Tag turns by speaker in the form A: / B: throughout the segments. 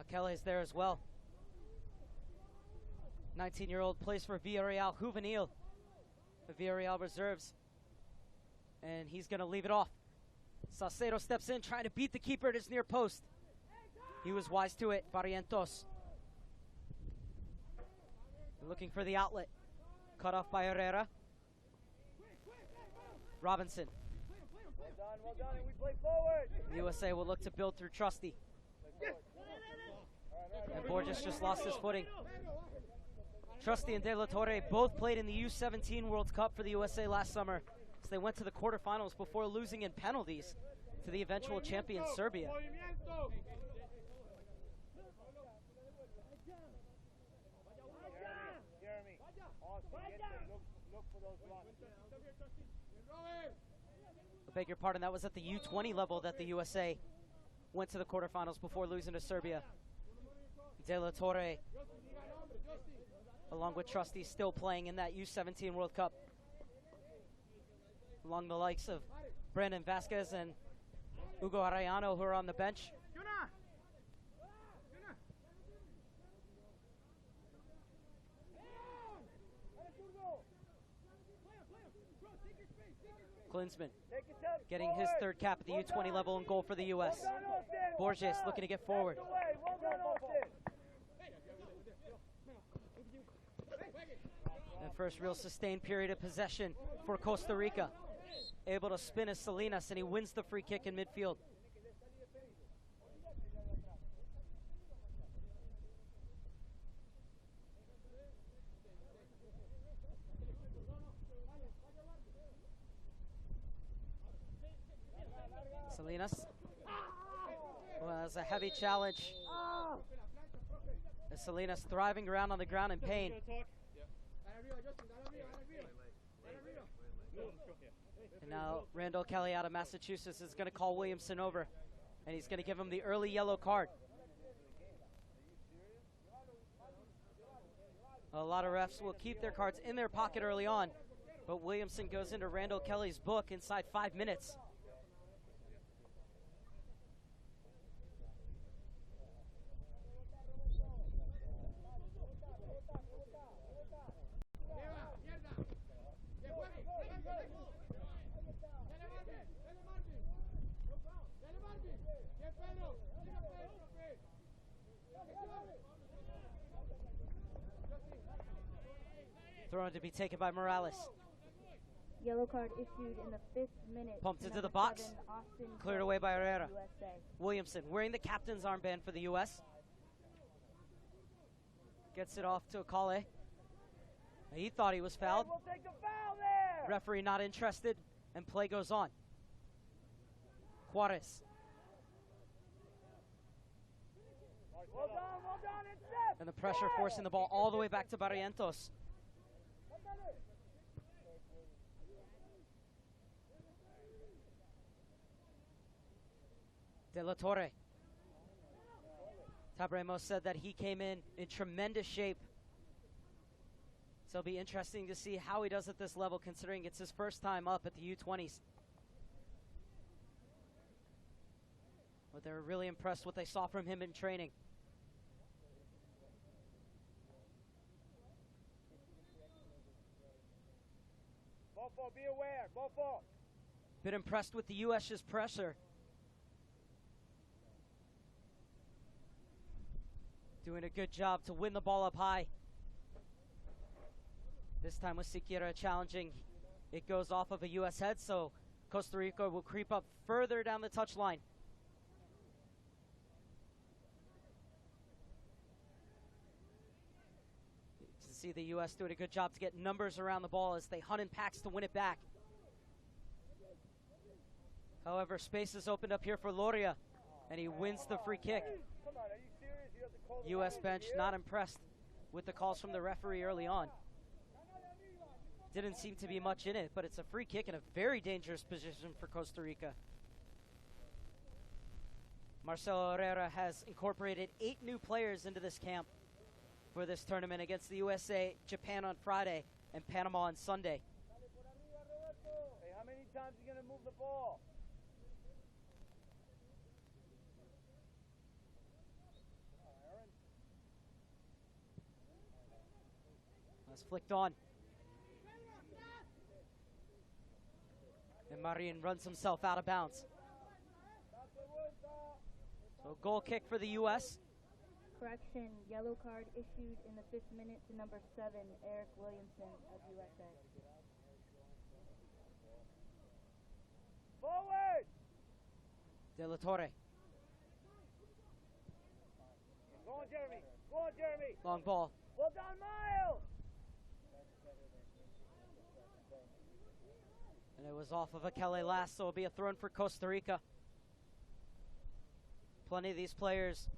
A: Kelly's there as well. 19-year-old plays for Villarreal Juvenil, the Villarreal reserves. And he's going to leave it off. Salcedo steps in, trying to beat the keeper at his near post. He was wise to it, Barrientos. Looking for the outlet. Cut off by Herrera. Robinson.
B: Well done, and we play forward.
A: The USA will look to build through Trusty. And Borges just lost his footing. Trusty and De La Torre both played in the U-17 World Cup for the USA last summer, as they went to the quarterfinals before losing in penalties to the eventual champion Serbia. I beg your pardon, that was at the U-20 level that the USA went to the quarterfinals before losing to Serbia. De La Torre, along with Trusty, still playing in that U-17 World Cup, along the likes of Brandon Vasquez and Hugo Arellano, who are on the bench. Klinsmann getting his third cap at the U-20 level and goal for the U.S. Borges looking to get forward. And first real sustained period of possession for Costa Rica. Able to spin as Salinas, and he wins the free kick in midfield. Salinas. Well, that's a heavy challenge. As Salinas thriving around on the ground in pain. And now Randall Kelly out of Massachusetts is going to call Williamson over, and he's going to give him the early yellow card. A lot of refs will keep their cards in their pocket early on, but Williamson goes into Randall Kelly's book inside 5 minutes. Thrown to be taken by Morales.
C: Yellow card issued in the 5th minute.
A: Pumped into the box. Cleared away by Herrera. Williamson wearing the captain's armband for the U.S. Gets it off to Akale. He thought he was fouled.
B: We'll take the foul there.
A: Referee not interested, and play goes on. Juarez.
B: Well done, it's set.
A: And the pressure forcing the ball all the way back to Barrientos. De La Torre. Tabremos said that he came in tremendous shape. So it'll be interesting to see how he does at this level, considering it's his first time up at the U-20s. But they're really impressed what they saw from him in training.
B: Bofo, be aware, Bofo.
A: Been impressed with the U.S.'s pressure. Doing a good job to win the ball up high. This time with Siqueira challenging. It goes off of a U.S. head, so Costa Rica will creep up further down the touchline. You can see the U.S. doing a good job to get numbers around the ball as they hunt in packs to win it back. However, space is opened up here for Loria, and he wins the free kick.
B: Come on, are you serious? You have to call the
A: U.S. bench not impressed with the calls from the referee early on. Didn't seem to be much in it, but it's a free kick in a very dangerous position for Costa Rica. Marcelo Herrera has incorporated 8 new players into this camp for this tournament against the USA, Japan on Friday, and Panama on Sunday.
B: Hey, how many times are you going to move the ball?
A: That's flicked on. And Marin runs himself out of bounds. So goal kick for the U.S.
C: Correction, yellow card issued in the 5th minute to number 7, Eric Williamson of USA.
B: Forward!
A: De La Torre.
B: Go on, Jeremy. Go on, Jeremy.
A: Long ball.
B: Well done, Miles.
A: And it was off of Akele last, so it'll be a throw in for Costa Rica. Plenty of these players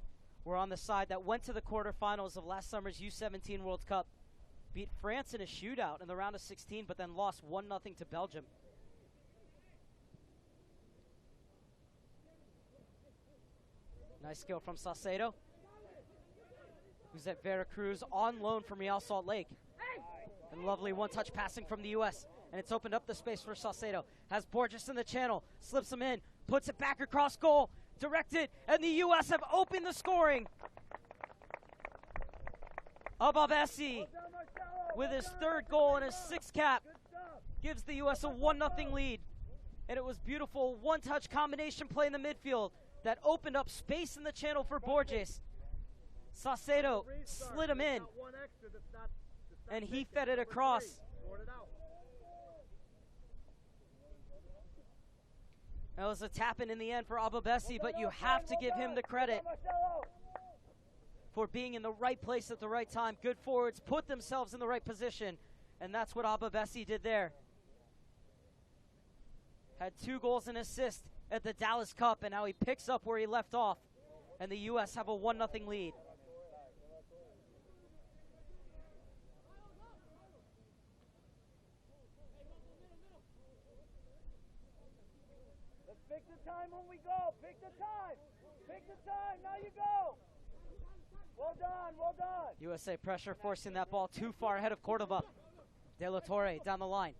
A: were on the side that went to the quarterfinals of last summer's U-17 World Cup. Beat France in a shootout in the round of 16, but then lost 1-0 to Belgium. Nice skill from Saucedo, who's at Veracruz on loan from Real Salt Lake. And lovely one-touch passing from the U.S. And it's opened up the space for Saucedo. Has Borges in the channel, slips him in, puts it back across goal, directed, and the U.S. have opened the scoring. Ababesi, with his 3rd goal and his 6th cap, gives the U.S. a 1-0 lead. And it was beautiful one-touch combination play in the midfield that opened up space in the channel for Borges. Saucedo slid him in, and he fed it across. That was a tap-in the end for Ababesi, but you have to give him the credit for being in the right place at the right time. Good forwards put themselves in the right position, and that's what Ababesi did there. Had 2 goals and assist at the Dallas Cup, and now he picks up where he left off, and the U.S. have a 1-0 lead.
B: Let's pick the time when we go. Pick the time. Pick the time. Now you go. Well done. Well done.
A: USA pressure forcing that ball too far ahead of Cordoba. De La Torre down the line.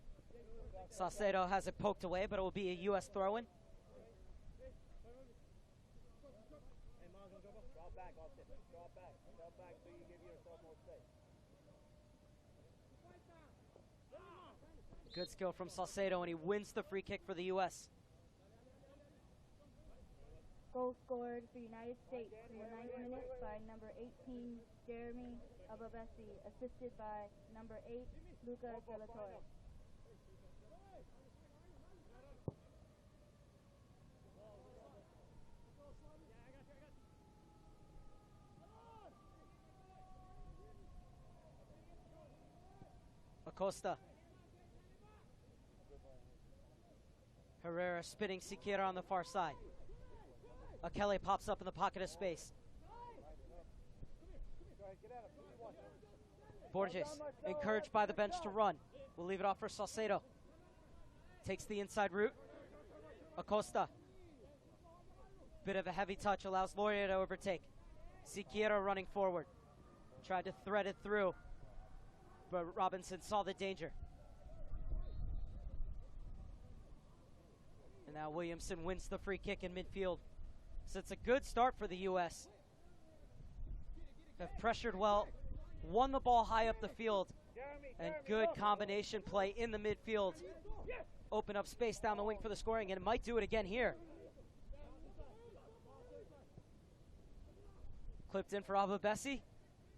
A: Saucedo has it poked away, but it will be a U.S. throw-in. Good skill from Saucedo, and he wins the free kick for the U.S.
C: Goal scored for United States in the 9th minute by number 18, Jeremy Ababesi, assisted by number 8, Luca De La Torre.
A: Costa. Herrera spinning Siqueira on the far side. Akele pops up in the pocket of space. Borges, encouraged by the bench to run. We'll leave it off for Saucedo. Takes the inside route. Acosta. Bit of a heavy touch, allows Loria to overtake. Siqueira running forward. Tried to thread it through, but Robinson saw the danger. And now Williamson wins the free kick in midfield. So it's a good start for the U.S. Have pressured well, won the ball high up the field, and good combination play in the midfield. Open up space down the wing for the scoring, and it might do it again here. Clipped in for Ababesi.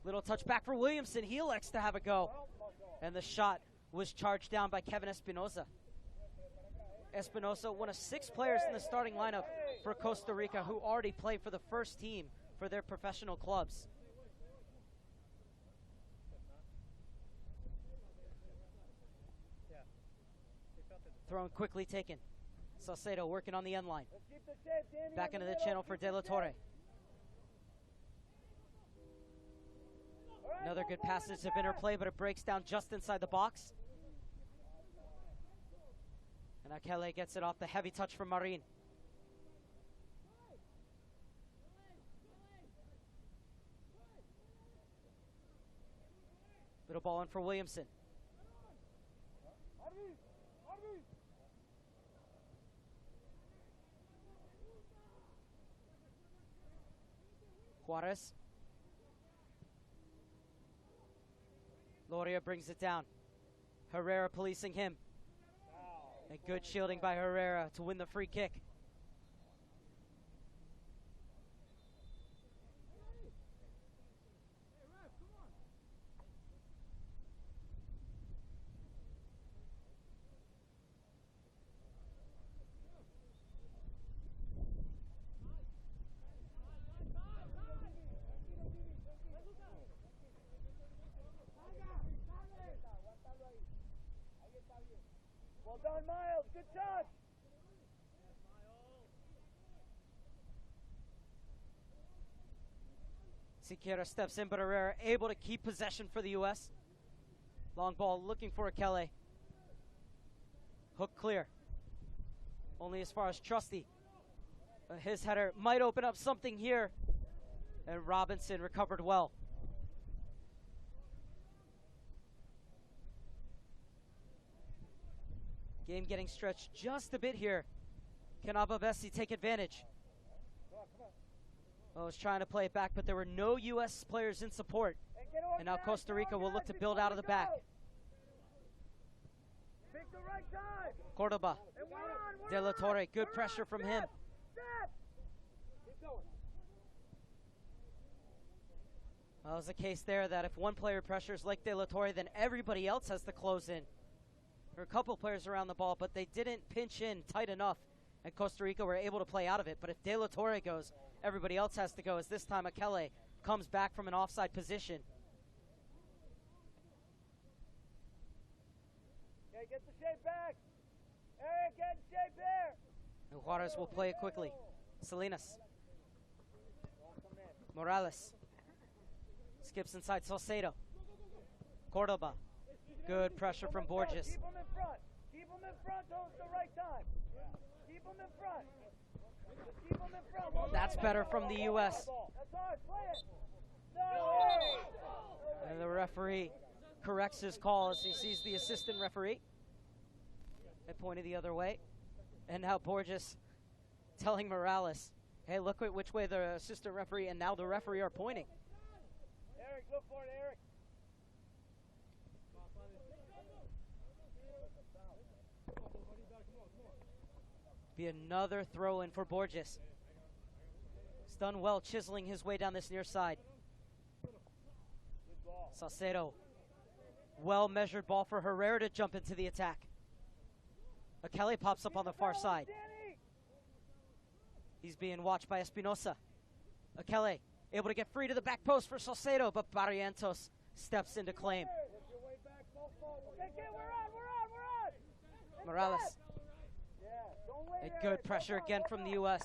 A: Little touch back for Williamson. He elects to have a go. And the shot was charged down by Kevin Espinosa. Espinosa, one of 6 players in the starting lineup for Costa Rica who already played for the first team for their professional clubs. Thrown quickly taken. Saucedo working on the end line. Back into the channel for De La Torre. Another good passage of interplay, but it breaks down just inside the box. And Akele gets it off the heavy touch from Marin. Little ball in for Williamson. Juarez. Loria brings it down. Herrera policing him. And good shielding by Herrera to win the free kick.
B: Well done, Miles. Good touch.
A: Siqueira steps in, but Herrera able to keep possession for the U.S. Long ball looking for Akele. Hook clear. Only as far as Trusty. His header might open up something here. And Robinson recovered well. Game getting stretched just a bit here. Can Ababesi take advantage? I was trying to play it back, but there were no U.S. players in support. And now Costa Rica will look to build out of the back.
B: Pick the right time.
A: Cordoba.
B: And we're on,
A: De La Torre, good
B: we're
A: pressure
B: on.
A: from
B: Step,
A: him.
B: Step. Keep going.
A: Well, it was a case there that if one player pressures like De La Torre, then everybody else has to close in. There were a couple players around the ball, but they didn't pinch in tight enough, and Costa Rica were able to play out of it. But if De La Torre goes, everybody else has to go, as this time Akele comes back from an offside position.
B: Okay, get the shape back. Eric, get in shape there.
A: And Juarez will play it quickly. Salinas. Morales. Skips inside Salcedo. Cordoba. Good pressure from Borges.
B: Keep them in front. Keep them in front till it's the right time. Keep them in front. Keep them in front. Well
A: That's
B: done.
A: better from the U.S.
B: That's hard. Play it. No.
A: And the referee corrects his call as he sees the assistant referee. They pointed the other way. And now Borges telling Morales, hey, look at which way the assistant referee and now the referee are pointing.
B: Eric, look for it, Eric.
A: Be another throw in for Borges. He's done well chiseling his way down this near side. Salcedo. Well measured ball for Herrera to jump into the attack. Akele pops up on the far side. He's being watched by Espinosa. Akele able to get free to the back post for Salcedo, but Barrientos steps into claim. Morales. A good pressure again from the U.S.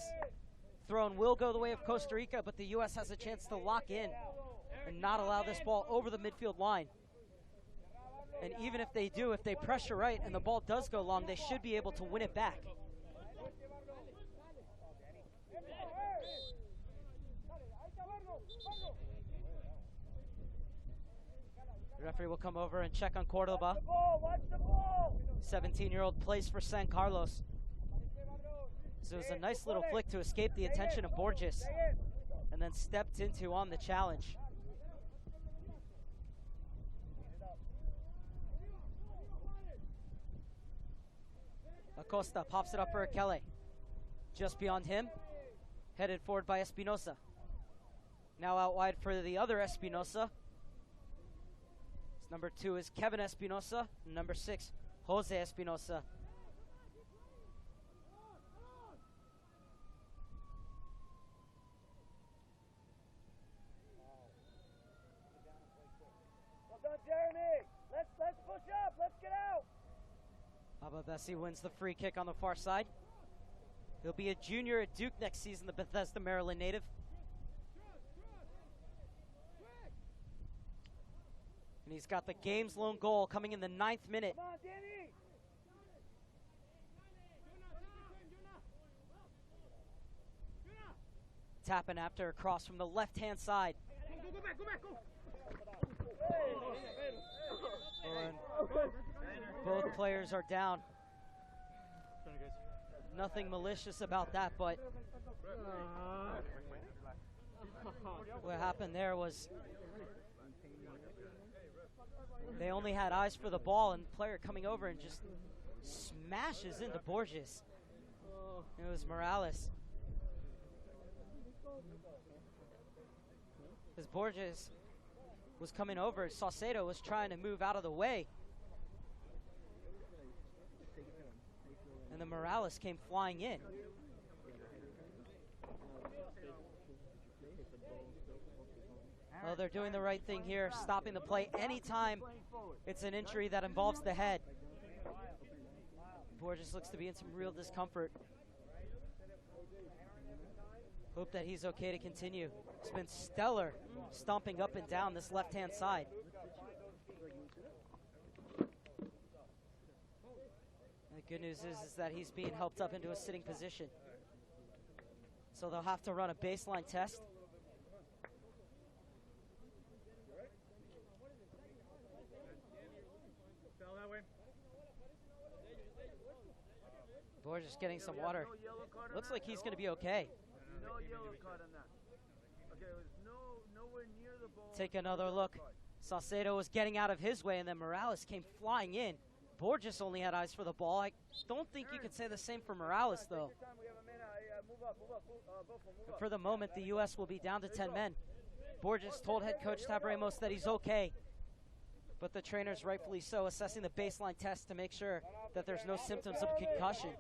A: Thrown will go the way of Costa Rica, but the U.S. has a chance to lock in and not allow this ball over the midfield line. And even if they do, if they pressure right and the ball does go long, they should be able to win it back. The referee will come over and check on Cordoba. 17-year-old plays for San Carlos. So it was a nice little flick to escape the attention of Borges and then stepped into on the challenge. Acosta pops it up for Akele. Just beyond him, headed forward by Espinosa. Now out wide for the other Espinosa. Number 2 is Kevin Espinosa. Number 6, Jose Espinosa.
B: Well done, Jeremy. Let's push up. Let's get out.
A: Ababesi wins the free kick on the far side. He'll be a junior at Duke next season, the Bethesda, Maryland native. And he's got the game's lone goal coming in the 9th minute.
B: Come on, Danny.
A: Tapping after a cross from the left-hand side. And both players are down. Nothing malicious about that, but what happened there was They only had eyes for the ball, and the player coming over and just smashes into Borges. It was Morales. As Borges was coming over, Saucedo was trying to move out of the way. And then Morales came flying in. Well, they're doing the right thing here, stopping the play anytime it's an injury that involves the head. Borges looks to be in some real discomfort. Hope that he's okay to continue. He's been stellar stomping up and down this left-hand side. And the good news is that he's being helped up into a sitting position. So they'll have to run a baseline test. Borges getting some water. Looks like he's going to be okay.
B: No yellow card on that. Okay, it was nowhere near the ball.
A: Take another look. Saucedo was getting out of his way, and then Morales came flying in. Borges only had eyes for the ball. I don't think you could say the same for Morales, though. But for the moment, the U.S. will be down to 10 men. Borges told head coach Tab Ramos that he's okay, but the trainers, rightfully so, assessing the baseline test to make sure that there's no symptoms of concussion.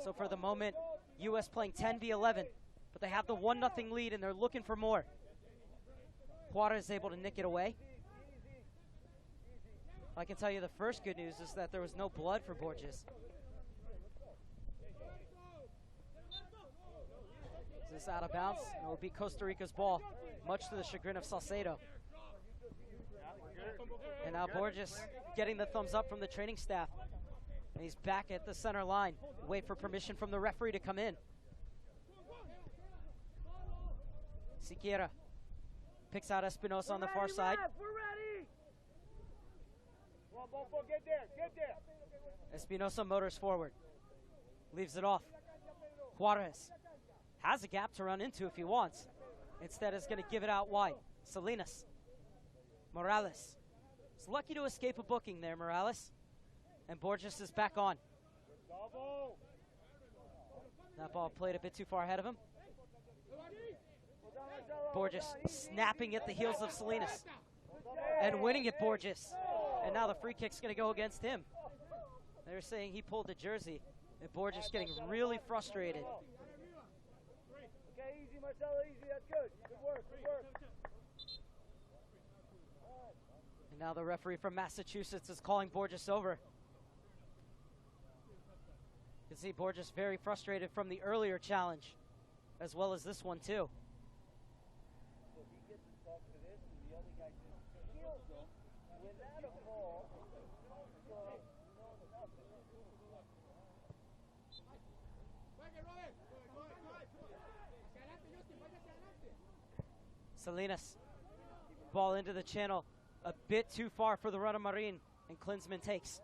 A: So for the moment, U.S. playing 10v11, but they have the 1-0 lead, and they're looking for more. Juarez is able to nick it away. I can tell you the first good news is that there was no blood for Borges. Is this out of bounds? It will be Costa Rica's ball, much to the chagrin of Saucedo. And now Borges getting the thumbs up from the training staff. And he's back at the center line. Wait for permission from the referee to come in. Siqueira picks out Espinosa on the far side.
B: We're ready. Come on, Bofo, get there.
A: Espinosa motors forward. Leaves it off. Juarez has a gap to run into if he wants. Instead is going to give it out wide. Salinas. Morales. He's lucky to escape a booking there, Morales. And Borges is back on. That ball played a bit too far ahead of him. Borges snapping at the heels of Salinas. And winning it, Borges. And now the free kick's going to go against him. They're saying he pulled the jersey. And Borges getting really frustrated.
B: Okay, easy, Marcelo, easy. That's good. Good work.
A: And now the referee from Massachusetts is calling Borges over. You can see Borges very frustrated from the earlier challenge, as well as this one too.
B: So he gets to talk to this, and the other guy just kills him without a ball.
A: Salinas, ball into the channel, a bit too far for the runner Marin, and Klinsmann takes.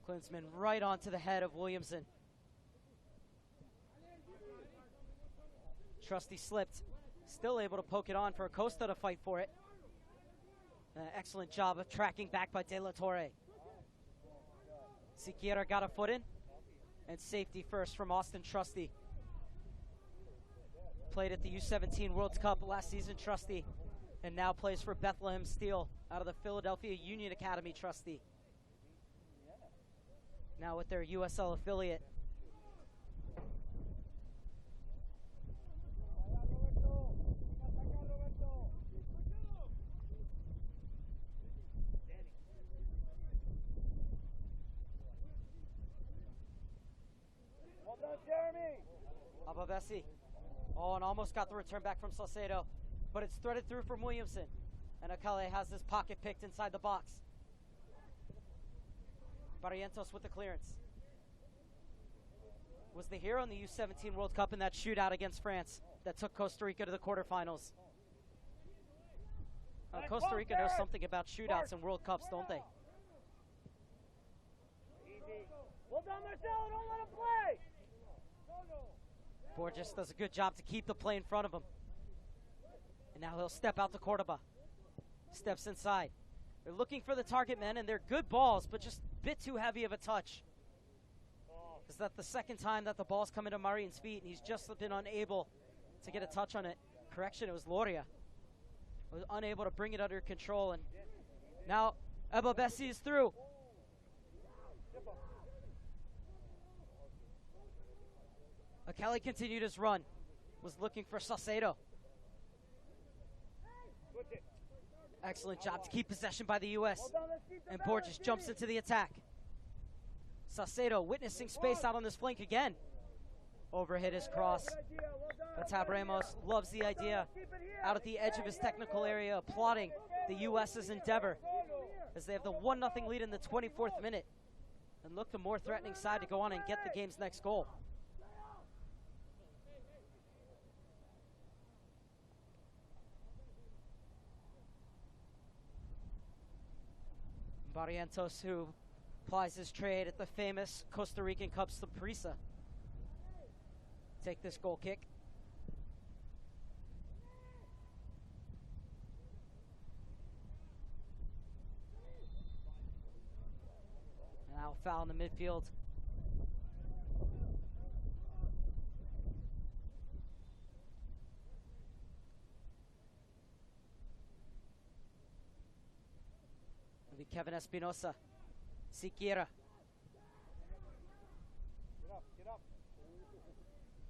A: Klinsmann right onto the head of Williamson. Trusty slipped, still able to poke it on for Costa to fight for it. Excellent job of tracking back by De La Torre. Siqueira got a foot in, and safety first from Austin Trusty. Played at the U-17 World Cup last season, Trusty, and now plays for Bethlehem Steel out of the Philadelphia Union Academy, Trusty. Now with their USL affiliate. Ababesi. Oh, and almost got the return back from Saucedo, but it's threaded through from Williamson. And Akale has his pocket picked inside the box. Barrientos with the clearance. Was the hero in the U-17 World Cup in that shootout against France that took Costa Rica to the quarterfinals. Costa Rica knows something about shootouts and World Cups, don't they?
B: Easy. on, Marcelo, don't let him play.
A: Borges does a good job to keep the play in front of him. And now he'll step out to Cordoba. Steps inside. They're looking for the target men, and they're good balls, but just a bit too heavy of a touch. Is that the second time that the ball's come into Marian's feet, and he's just been unable to get a touch on it. Correction, it was Loria. Was unable to bring it under control, and now Eba Bessi is through. Kelly continued his run. Was looking for Saucedo. Excellent job to keep possession by the U.S. And Borges jumps into the attack. Saucedo witnessing space out on this flank again. Overhit his cross. Tab Ramos loves the idea out at the edge of his technical area, applauding the U.S.'s endeavor as they have the 1-0 lead in the 24th minute and look the more threatening side to go on and get the game's next goal. Barrientos, who plies his trade at the famous Costa Rican Cup Saprissa. Take this goal kick. Now foul in the midfield. It'll be Kevin Espinosa. Siqueira.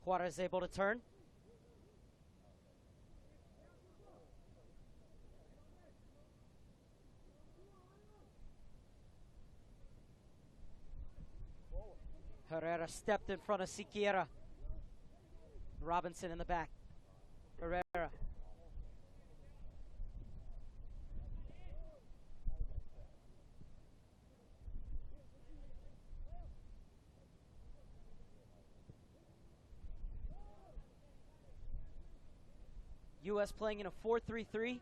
A: Juarez able to turn. Herrera stepped in front of Siqueira. Robinson in the back. Herrera. U.S. playing in a 4-3-3.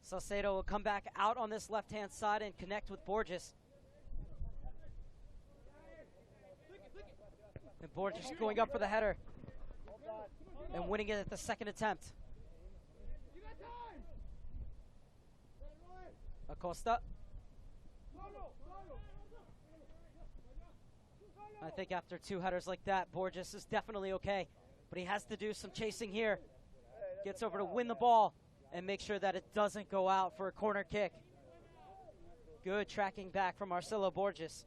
A: Saucedo will come back out on this left-hand side and connect with Borges. And Borges going up for the header and winning it at the second attempt. Acosta. I think after two headers like that, Borges is definitely okay. But he has to do some chasing here. Gets over to win the ball and make sure that it doesn't go out for a corner kick. Good tracking back from Marcelo Borges.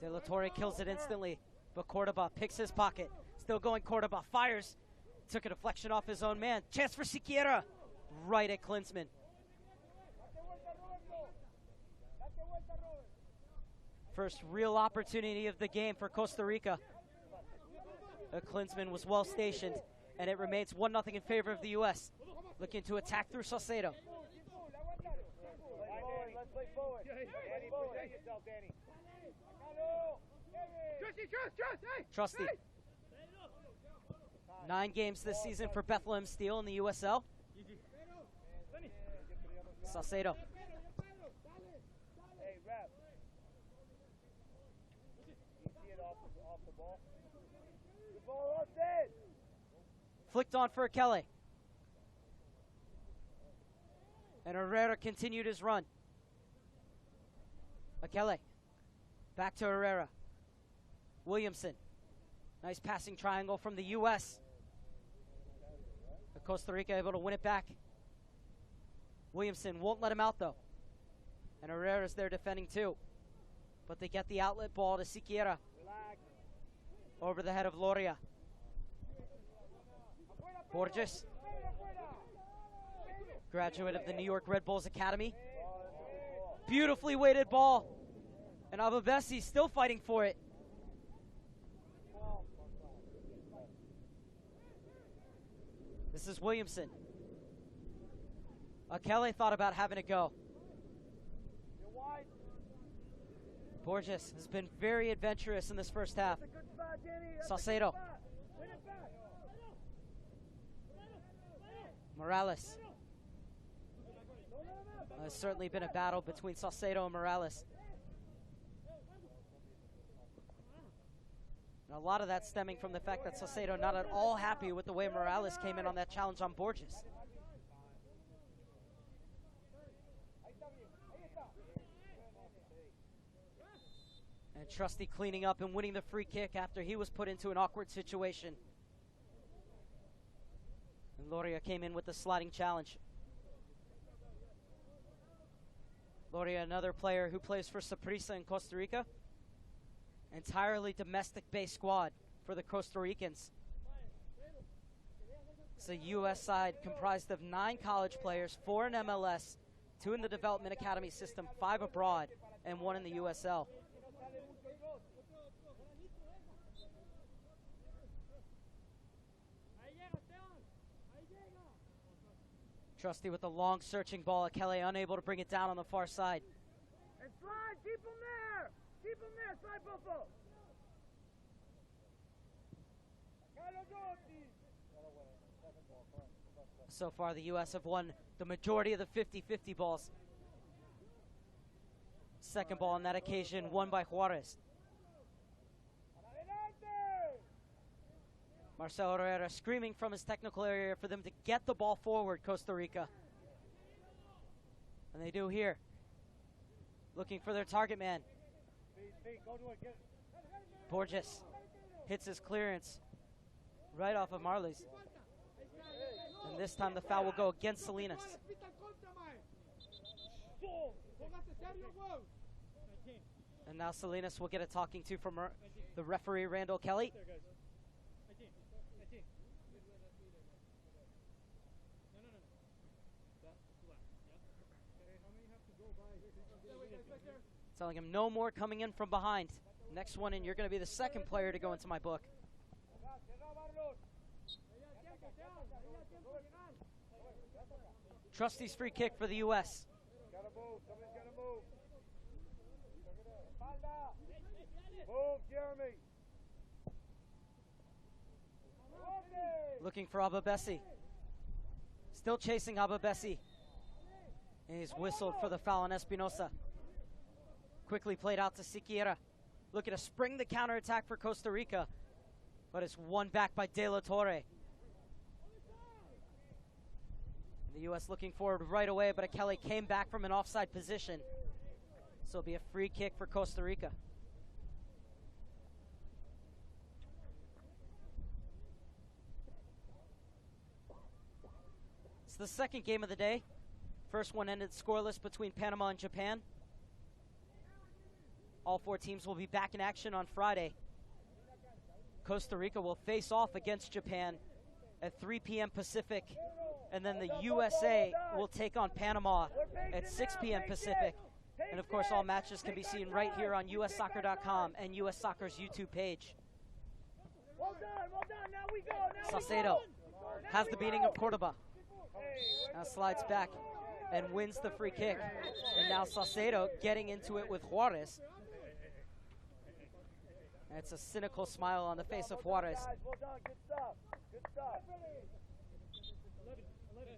A: De La Torre kills it instantly, but Cordoba picks his pocket. Still going, Cordoba fires. Took a deflection off his own man. Chance for Siqueira. Right at Klinsmann. First real opportunity of the game for Costa Rica. Klinsmann was well stationed, and it remains 1-0 in favor of the U.S. Looking to attack through Saucedo.
B: Let's play forward. Danny, protect yourself, Danny.
A: Trusty. 9 games this season for Bethlehem Steel in the USL. Saucedo.
B: Hey, rep. You see it off the ball? The ball up there.
A: Flicked on for Akele. And Herrera continued his run. Akele. Back to Herrera. Williamson. Nice passing triangle from the U.S. Costa Rica able to win it back. Williamson won't let him out, though. And Herrera's there defending, too. But they get the outlet ball to Siqueira. Over the head of Loria. Borges. Graduate of the New York Red Bulls Academy. Beautifully weighted ball. And Ababesi still fighting for it. This is Williamson. Akele thought about having a go. Borges has been very adventurous in this first half. Saucedo. Morales. It's certainly been a battle between Salcedo and Morales. And a lot of that stemming from the fact that Salcedo not at all happy with the way Morales came in on that challenge on Borges. And Trusty cleaning up and winning the free kick after he was put into an awkward situation. And Loria came in with the sliding challenge. Loria, another player who plays for Saprissa in Costa Rica. Entirely domestic-based squad for the Costa Ricans. It's a U.S. side comprised of 9 college players, 4 in MLS, 2 in the development academy system, 5 abroad, and 1 in the USL. Trusty with the long searching ball. Akele unable to bring it down on the far side.
B: And slide, keep him there. Keep him there, slide Buffalo.
A: So far, the U.S. have won the majority of the 50-50 balls. Second ball on that occasion won by Juarez. Marcelo Herrera screaming from his technical area for them to get the ball forward, Costa Rica. And they do here. Looking for their target man. Borges hits his clearance right off of Marley's. And this time the foul will go against Salinas. And now Salinas will get a talking to from the referee, Randall Kelly. Telling him no more coming in from behind. Next one in, you're going to be the second player to go into my book. Trusty's free kick for the U.S.
B: Move, Jeremy.
A: Looking for Ababesi. Still chasing Ababesi. And he's whistled for the foul on Espinosa. Quickly played out to Siqueira. Looking to spring the counterattack for Costa Rica. But it's won back by De La Torre. The U.S. looking forward right away, but Akele came back from an offside position. So it'll be a free kick for Costa Rica. It's the second game of the day. First one ended scoreless between Panama and Japan. All 4 teams will be back in action on Friday. Costa Rica will face off against Japan at 3 p.m. Pacific. And then the USA will take on Panama at 6 p.m. Pacific. And of course, all matches can be seen right here on USsoccer.com and US Soccer's YouTube page.
B: Well done, now we go,
A: Salcedo has the beating of Cordoba. Now slides back and wins the free kick. And now Salcedo getting into it with Juarez. And it's a cynical smile on the face of Juarez.
B: Well done, good stuff, good stuff.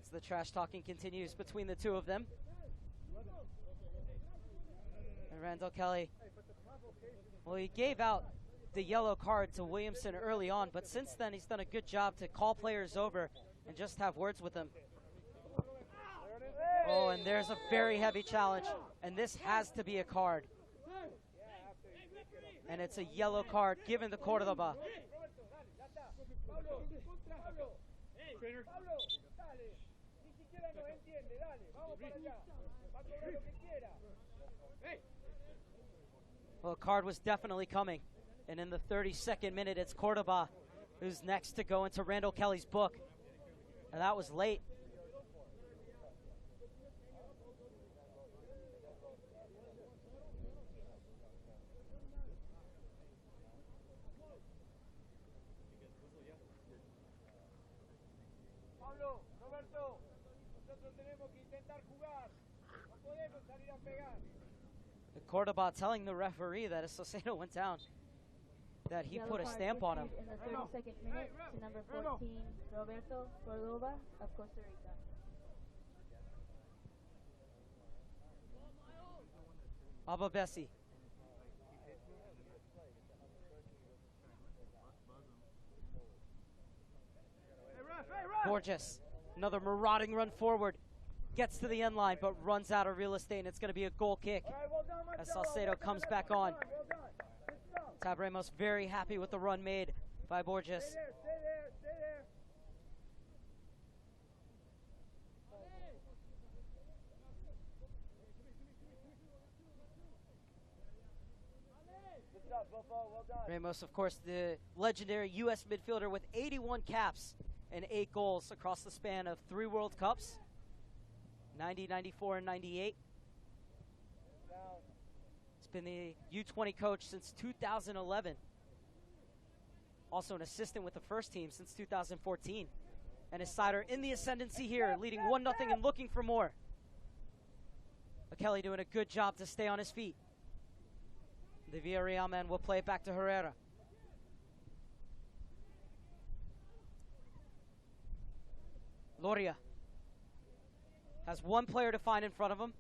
A: As the trash talking continues between the two of them. And Randall Kelly, well, he gave out the yellow card to Williamson early on, but since then he's done a good job to call players over and just have words with them. Oh, and there's a very heavy challenge, and this has to be a card. And it's a yellow card given to Cordoba. Well, a card was definitely coming. And in the 32nd minute, it's Cordoba who's next to go into Randall Kelly's book. And that was late. Cordoba telling the referee that Salcedo went down. that he
C: Yellow
A: put a
C: card
A: stamp on him.
C: issued in the 32nd minute to number 14, Roberto Cordova of Costa Rica.
A: Ababesi. Borges, another marauding run forward. Gets to the end line, but runs out of real estate, and it's going to be a goal kick as Salcedo comes back on. Tab Ramos very happy with the run made by Borges.
B: Stay there. Good job, Bofo. Well done.
A: Ramos, of course, the legendary U.S. midfielder with 81 caps and 8 goals across the span of 3 World Cups, 90, 94, and 98. He's been the U-20 coach since 2011. Also an assistant with the first team since 2014. And his sider in the ascendancy here, leading 1-0 and looking for more. Kelly doing a good job to stay on his feet. The Villarreal man will play it back to Herrera. Loria has one player to find in front of him.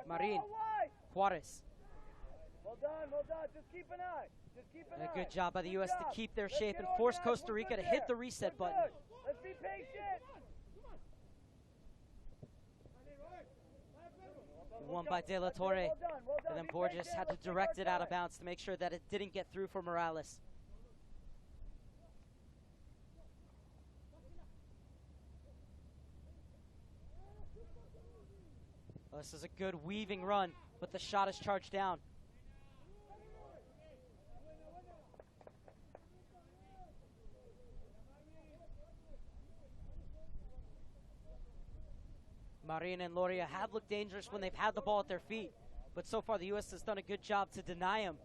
A: Marin. Juarez.
B: Well done. Just keep an eye.
A: And a good job by the U.S. to keep their shape and force Costa Rica to hit the reset button.
B: Let's be patient.
A: Won by De La Torre. And then Borges had to direct it out of bounds to make sure that it didn't get through for Morales. Well, this is a good weaving run, but the shot is charged down. Marin and Loria have looked dangerous when they've had the ball at their feet, but so far the U.S. has done a good job to deny them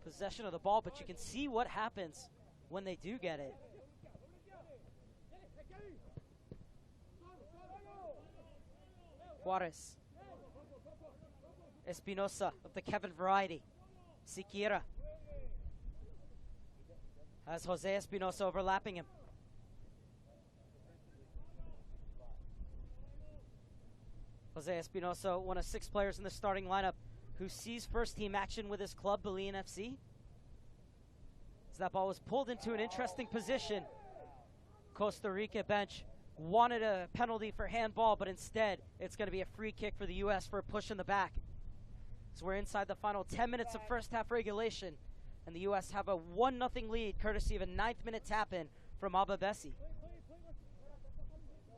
A: possession of the ball, but you can see what happens when they do get it. Juarez. Espinosa of the Kevin variety. Siqueira has Jose Espinosa overlapping him. Jose Espinosa, one of 6 players in the starting lineup who sees first team action with his club, Bolivian FC. As that ball was pulled into an interesting position. Costa Rica bench wanted a penalty for handball, but instead it's going to be a free kick for the U.S. for a push in the back. So we're inside the final 10 minutes of first half regulation, and the U.S. have a 1-0 lead courtesy of a 9th minute tap-in from Ababesi.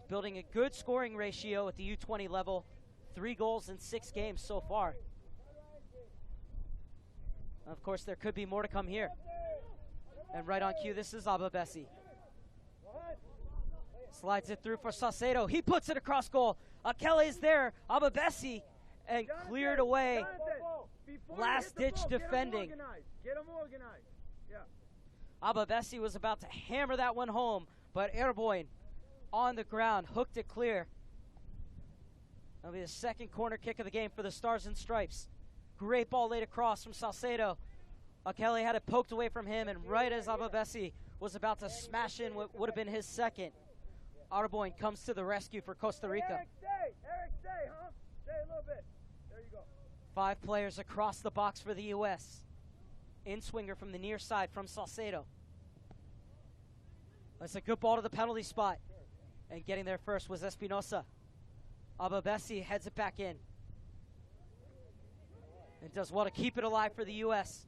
A: Building a good scoring ratio at the U-20 level, 3 goals in 6 games so far. Of course, there could be more to come here. And right on cue, this is Ababesi. Slides it through for Salcedo. He puts it across goal. Akele is there. Ababesi and cleared away. Last-ditch defending.
B: Get him organized. Yeah.
A: Ababesi was about to hammer that one home, but Erboin on the ground hooked it clear. That'll be the second corner kick of the game for the Stars and Stripes. Great ball laid across from Salcedo. Akele had it poked away from him, and right as Ababesi was about to smash in what would have been his second, Arboin comes to the rescue for Costa Rica.
B: Eric, stay, huh? Stay a little bit. There you go.
A: 5 players across the box for the U.S. In-swinger from the near side from Salcedo. That's a good ball to the penalty spot. And getting there first was Espinosa. Ababesi heads it back in. And does well to keep it alive for the U.S.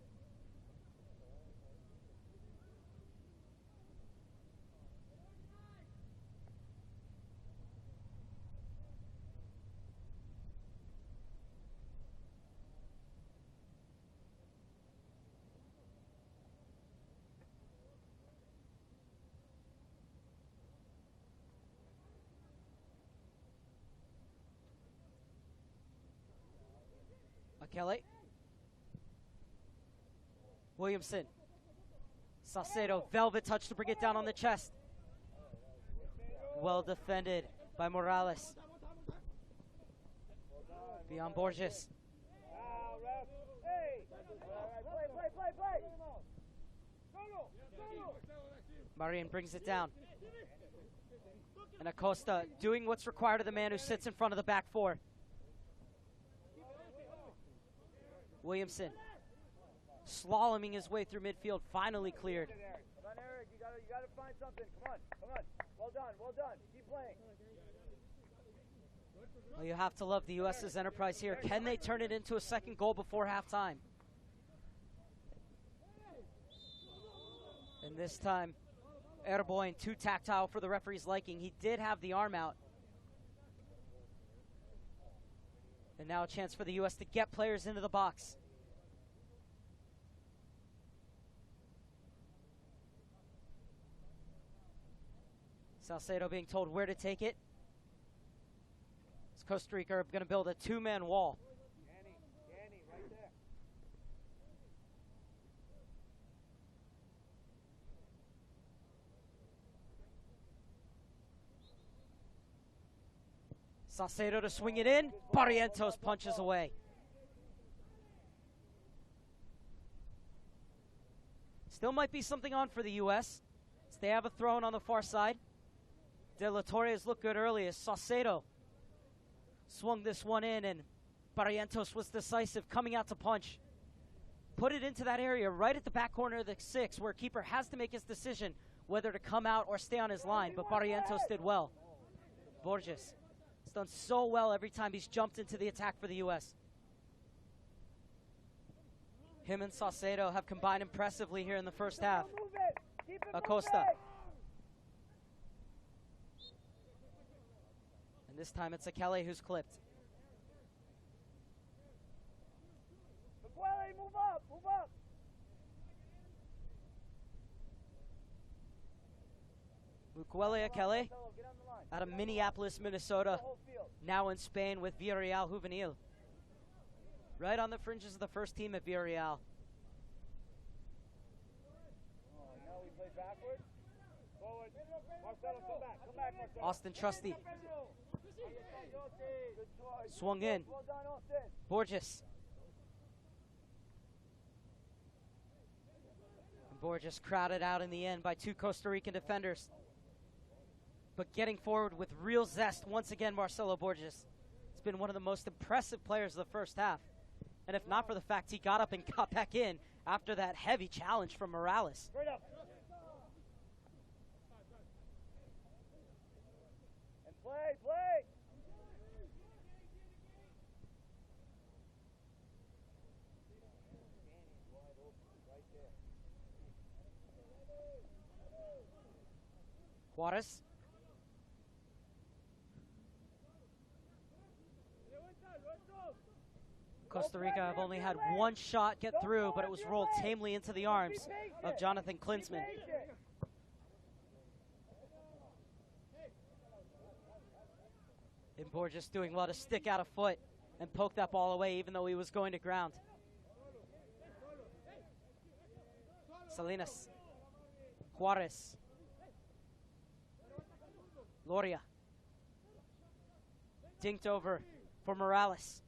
A: Kelly. Williamson. Salcedo, velvet touch to bring it down on the chest. Well defended by Morales. Beyond Borges.
B: Now, ref. Hey. All right, play.
A: Marian brings it down. And Acosta doing what's required of the man who sits in front of the back four. Williamson slaloming his way through midfield, finally cleared.
B: Come on, Eric. You gotta find something. Come on. Well done. Keep playing.
A: Well, you have to love the U.S.'s enterprise here. Can they turn it into a second goal before halftime? And this time, Erboin, too tactile for the referee's liking. He did have the arm out. And now a chance for the U.S. to get players into the box. Salcedo being told where to take it. As Costa Rica are going to build a two-man wall.
B: Danny, right there.
A: Salcedo to swing it in. Barrientos punches away. Still might be something on for the U.S. as they have a throw-in on the far side. De La Torres looked good early as Salcedo swung this one in, and Barrientos was decisive, coming out to punch. Put it into that area right at the back corner of the 6, where keeper has to make his decision whether to come out or stay on his line, but Barrientos did well. Borges has done so well every time he's jumped into the attack for the U.S. Him and Salcedo have combined impressively here in the first half. Acosta. And this time it's Akele who's clipped.
B: McQuelly, move up.
A: Mukwele Akele out of Minneapolis, Minnesota, now in Spain with Villarreal Juvenil. Right on the fringes of the first team at Villarreal.
B: Now we play backwards. Forward. Marcelo, come back, Marcelo.
A: Austin Trusty
B: Good choice.
A: swung in.
B: Well done, Austin.
A: Borges. And Borges crowded out in the end by two Costa Rican defenders. But getting forward with real zest once again, Marcelo Borges. He's been one of the most impressive players of the first half. And if not for the fact he got up and got back in after that heavy challenge from Morales.
B: Straight up. And play.
A: Juarez. Costa Rica have only had one shot get through, but it was rolled tamely into the arms of Jonathan Klinsmann. And Borges doing well to stick out a foot and poke that ball away even though he was going to ground. Salinas. Juarez. Loria. Dinked over for Morales.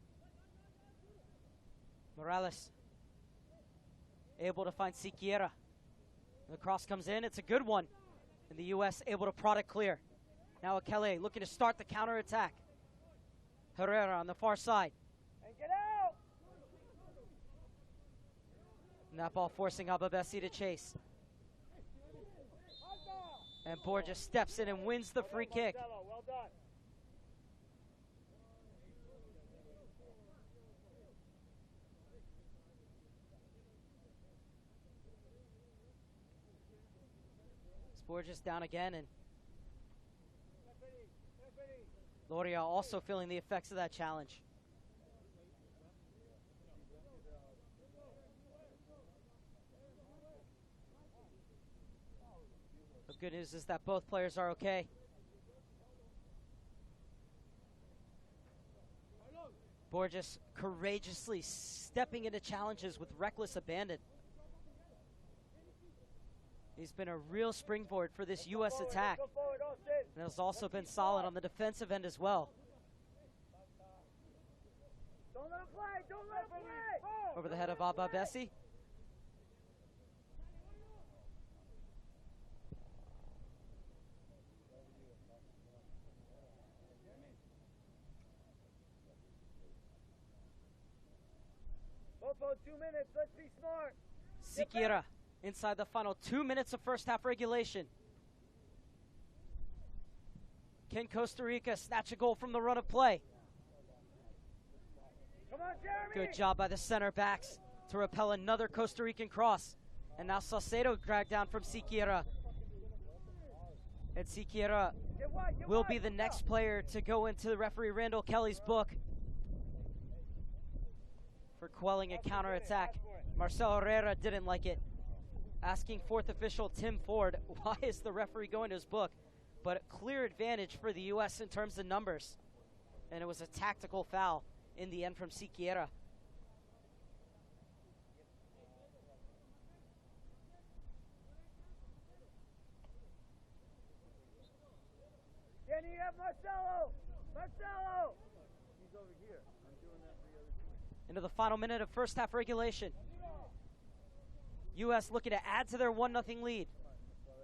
A: Morales able to find Siquiera. The cross comes in. It's a good one. And the U.S. able to prod it clear. Now Akele looking to start the counterattack. Herrera on the far side.
B: And get out.
A: And that ball forcing Ababesi to chase. And Borges steps in and wins the free kick.
B: Well done.
A: Borges down again, and Loria also feeling the effects of that challenge. The good news is that both players are okay. Borges courageously stepping into challenges with reckless abandon. He's been a real springboard for this U.S. attack. And has also been solid on the defensive end as well.
B: him play. Don't let him play.
A: Over the head of Abba Bessi.
B: Popo, 2 minutes. Let's be smart.
A: Siqueira inside the final 2 minutes of first half regulation. Can Costa Rica snatch a goal from the run of play?
B: Come on, Jeremy.
A: Good job by the center backs to repel another Costa Rican cross. And now Salcedo dragged down from Siqueira. And Siqueira will be the next player to go into referee Randall Kelly's book for quelling a counterattack. Marcelo Herrera didn't like it, asking fourth official Tim Ford, why is the referee going to his book? But a clear advantage for the U.S. in terms of numbers. And it was a tactical foul in the end from Siqueira.
B: Can you have Marcelo? Marcelo! He's over here. I'm doing that for the other team.
A: Into the final minute of first half regulation. U.S. looking to add to their 1-0 lead.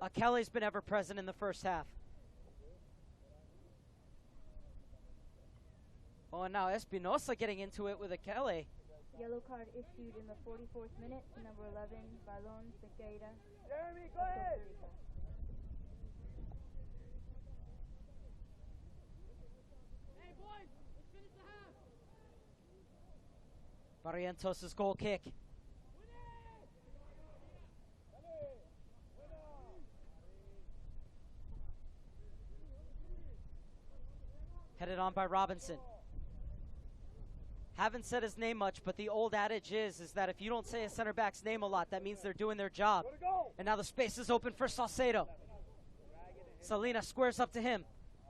A: Akele's been ever present in the first half. Oh, and now Espinosa getting into it with Akele.
C: Yellow card issued in the 44th minute to number 11, Balon Sequeira.
B: Jeremy, go ahead.
A: Barrientos' goal kick. Headed on by Robinson. Haven't said his name much, but the old adage is that if you don't say a center back's name a lot, that means they're doing their job. And now the space is open for Salcedo. Salinas squares up to him.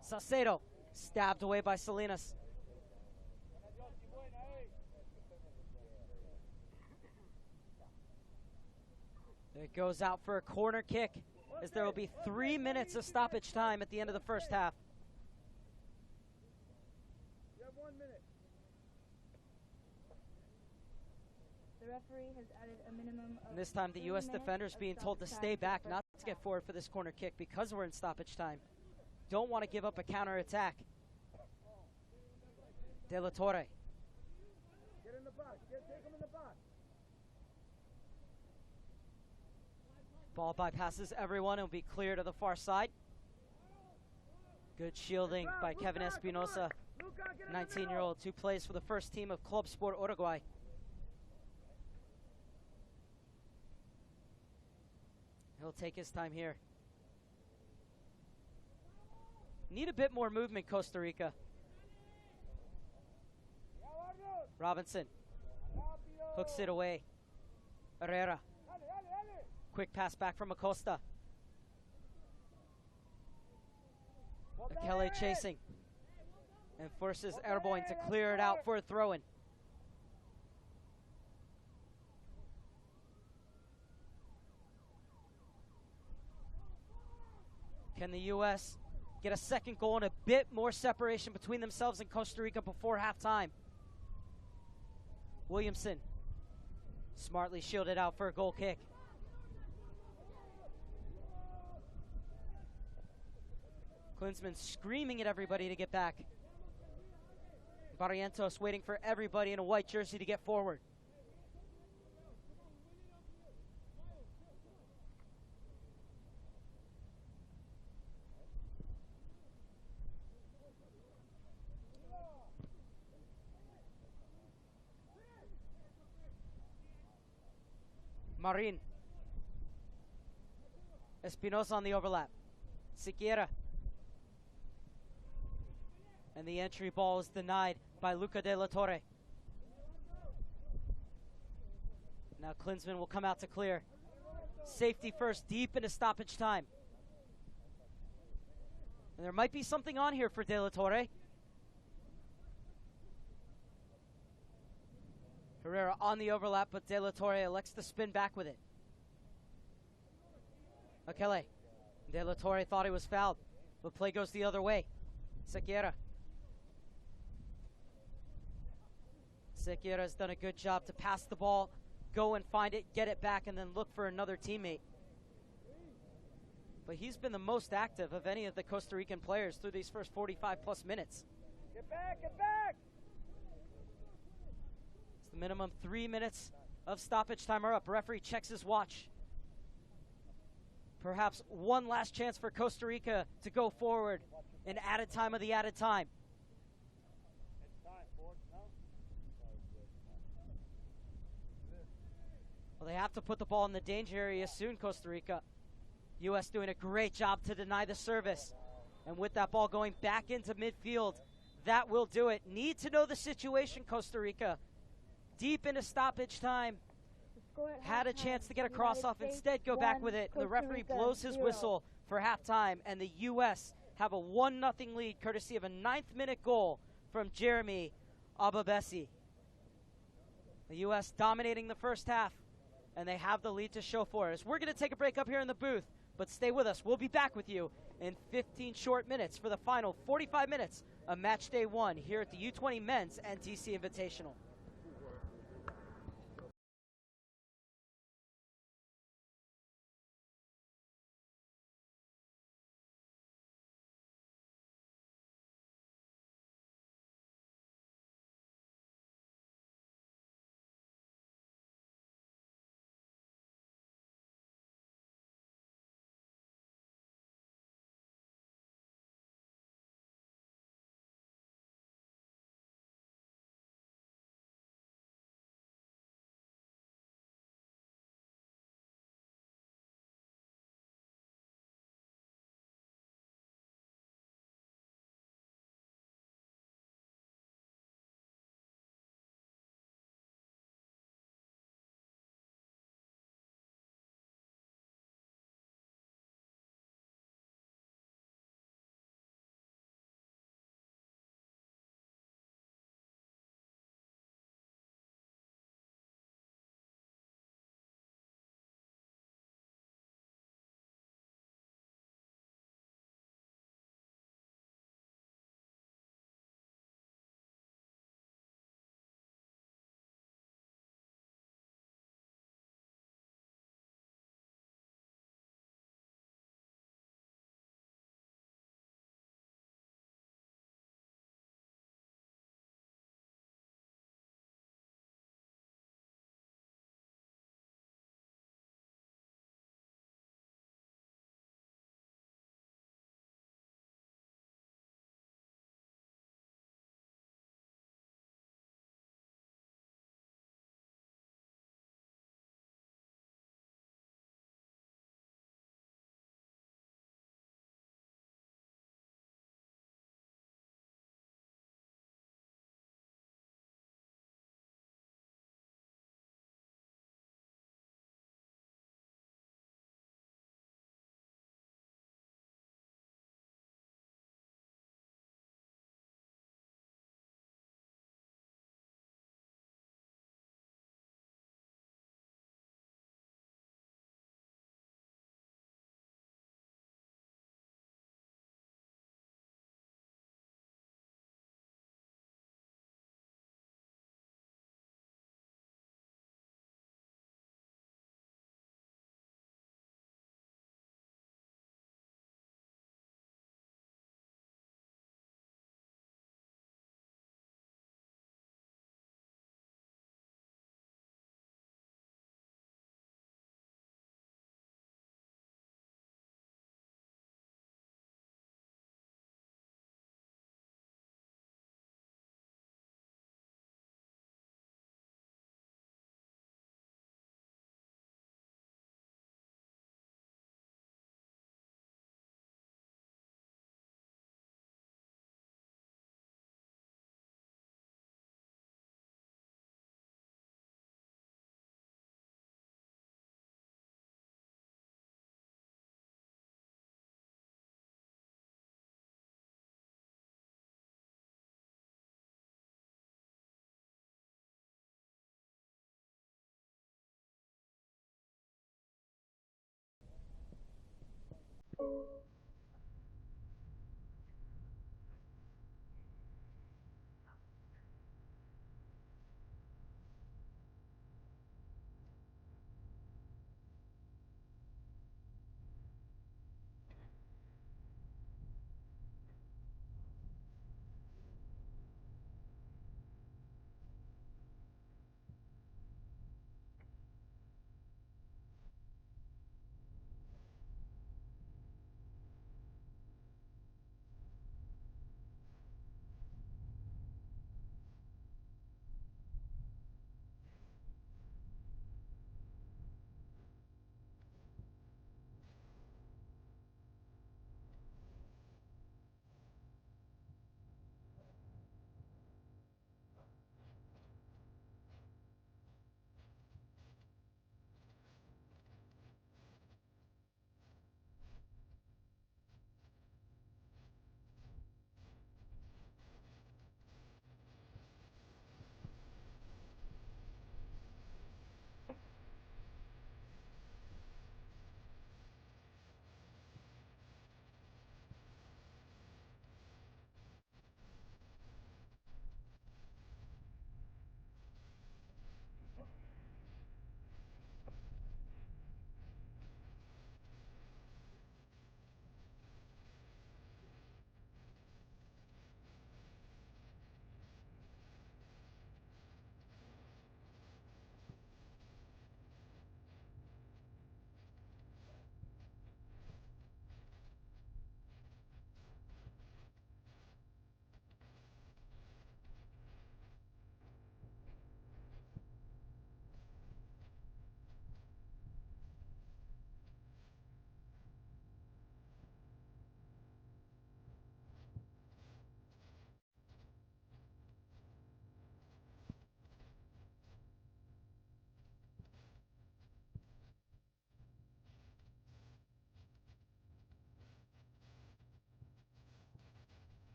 A: Salcedo stabbed away by Salinas. It goes out for a corner kick, as there will be 3 minutes of stoppage time at the end of the first half.
B: You have 1 minute.
C: The referee has added a minimum of
A: And this time the
C: 3
A: U.S.
C: minutes
A: defenders
C: of
A: being told to
C: stoppage
A: stay
C: time
A: back,
C: for
A: not
C: first
A: to get
C: half.
A: forward for this corner kick because we're in stoppage time. Don't want to give up a counterattack. De La Torre.
B: Get in the box. Take him in the box.
A: Ball bypasses everyone and will be clear to the far side. Good shielding by Kevin Espinosa, 19-year-old, who plays for the first team of Club Sport Uruguay. He'll take his time here. Need a bit more movement, Costa Rica. Robinson hooks it away. Herrera. Quick pass back from Acosta. Akele chasing. And forces Erboin to clear it out for a throw-in. Can the U.S. get a second goal and a bit more separation between themselves and Costa Rica before halftime? Williamson smartly shielded out for a goal kick. Klinsmann screaming at everybody to get back. Barrientos waiting for everybody in a white jersey to get forward. Marin. Espinosa on the overlap. Siqueira. And the entry ball is denied by Luca de la Torre. Now Klinsmann will come out to clear. Safety first, deep into stoppage time. And there might be something on here for de la Torre. Herrera on the overlap, but de la Torre elects to spin back with it. Akele. De la Torre thought he was fouled, but play goes the other way. Siqueira. Sequeira's done a good job to pass the ball, go and find it, get it back, and then look for another teammate. But he's been the most active of any of the Costa Rican players through these first 45-plus minutes.
B: Get back, get back!
A: It's the minimum 3 minutes of stoppage time are up. Referee checks his watch. Perhaps one last chance for Costa Rica to go forward in added time of the added time. Well, they have to put the ball in the danger area soon, Costa Rica. U.S. doing a great job to deny the service. And with that ball going back into midfield, that will do it. Need to know the situation, Costa Rica. Deep into stoppage time. Had a chance to get a cross off, instead go back with it. The referee blows his whistle for halftime, and the U.S. have a 1-0 lead, courtesy of a 9th-minute goal from Jeremy Ababesi. The U.S. dominating the first half, and they have the lead to show for us. We're going to take a break up here in the booth, but stay with us. We'll be back with you in 15 short minutes for the final 45 minutes of Match Day 1 here at the U-20 Men's NTC Invitational.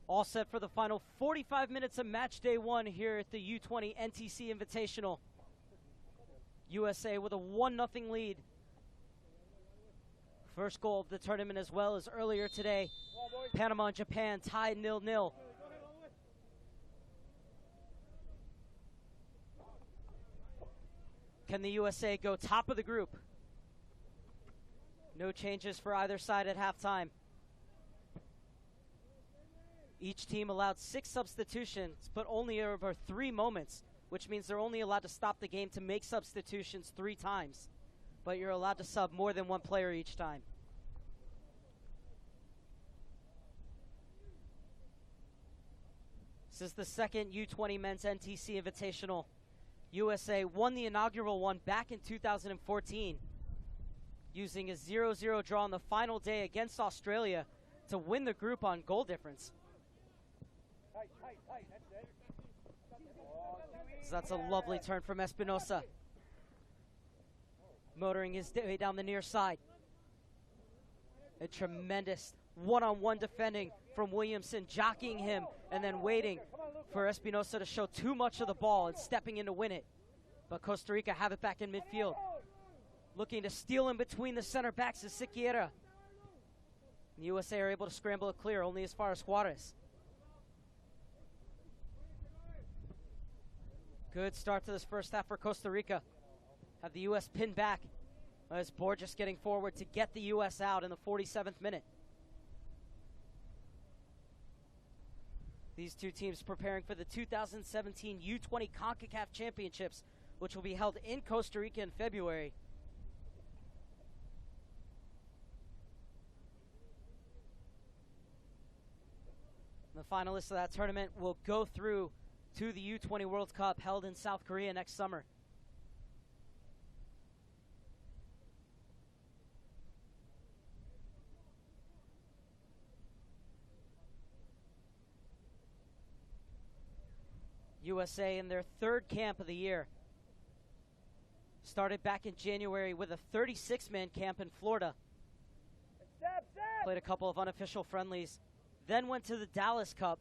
A: All set for the final 45 minutes of match day 1 here at the U-20 NTC Invitational. USA with a 1-0 lead. First goal of the tournament as well as earlier today. Panama and Japan tied 0-0. Can the USA go top of the group? No changes for either side at halftime. Each team allowed 6 substitutions, but only over 3 moments, which means they're only allowed to stop the game to make substitutions 3 times. But you're allowed to sub more than 1 player each time. This is the second U-20 Men's NTC Invitational. USA won the inaugural one back in 2014, using a 0-0 draw on the final day against Australia to win the group on goal difference. So that's a lovely turn from Espinosa. Motoring his way down the near side. A tremendous one-on-one defending from Williamson, jockeying him and then waiting for Espinosa to show too much of the ball and stepping in to win it. But Costa Rica have it back in midfield. Looking to steal in between the center backs is Siquiera. The USA are able to scramble it clear only as far as Juarez. Good start to this first half for Costa Rica. Have the U.S. pinned back as Borges getting forward to get the U.S. out in the 47th minute. These two teams preparing for the 2017 U-20 CONCACAF Championships, which will be held in Costa Rica in February. The finalists of that tournament will go through to the U-20 World Cup held in South Korea next summer. USA in their 3rd camp of the year. Started back in January with a 36-man camp in Florida. Played a couple of unofficial friendlies. Then went to the Dallas Cup.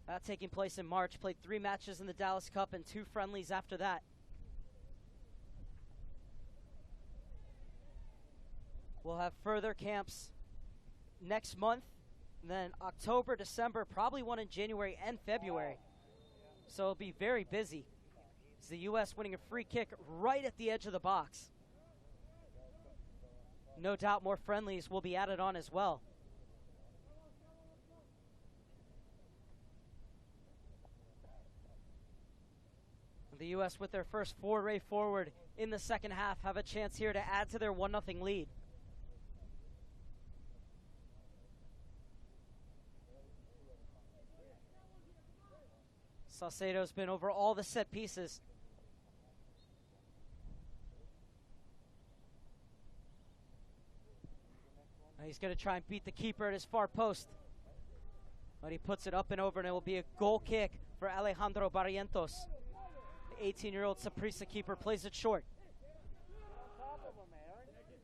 A: That taking place in March. Played 3 matches in the Dallas Cup and 2 friendlies after that. We'll have further camps next month. And then October, December, probably one in January and February. So it'll be very busy. It's the U.S. winning a free kick right at the edge of the box. No doubt more friendlies will be added on as well. The U.S. with their first foray forward in the second half have a chance here to add to their 1-0 lead. Saucedo's been over all the set pieces. Now he's going to try and beat the keeper at his far post. But he puts it up and over, and it will be a goal kick for Alejandro Barrientos. 18-year-old Saprissa keeper plays it short.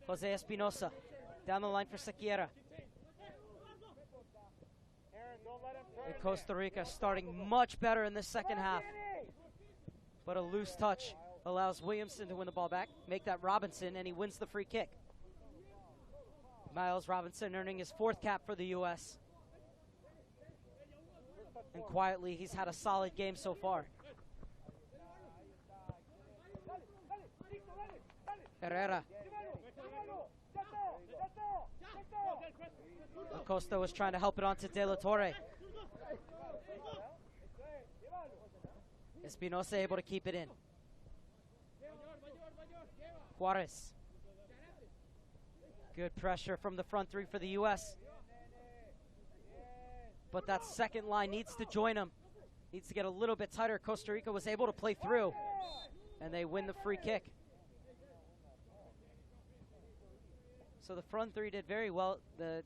A: Jose Espinosa down the line for Siquiera. And Costa Rica starting much better in the second half. But a loose touch allows Williamson to win the ball back, make that Robinson, and he wins the free kick. Miles Robinson earning his 4th cap for the U.S. And quietly, he's had a solid game so far. Herrera. Costa was trying to help it on to De La Torre. Espinosa able to keep it in. Juarez. Good pressure from the front 3 for the U.S. But that second line needs to join him. Needs to get a little bit tighter. Costa Rica was able to play through, and they win the free kick. So the front 3 did very well. The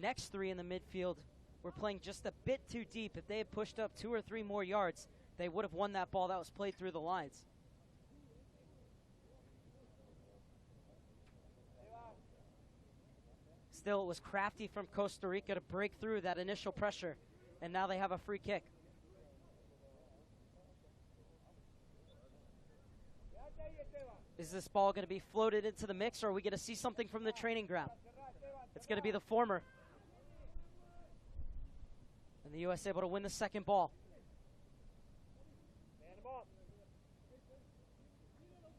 A: next 3 in the midfield were playing just a bit too deep. If they had pushed up 2 or 3 more yards, they would have won that ball that was played through the lines. Still, it was crafty from Costa Rica to break through that initial pressure, and now they have a free kick. Is this ball going to be floated into the mix, or are we going to see something from the training ground? It's going to be the former. And the U.S. able to win the second ball.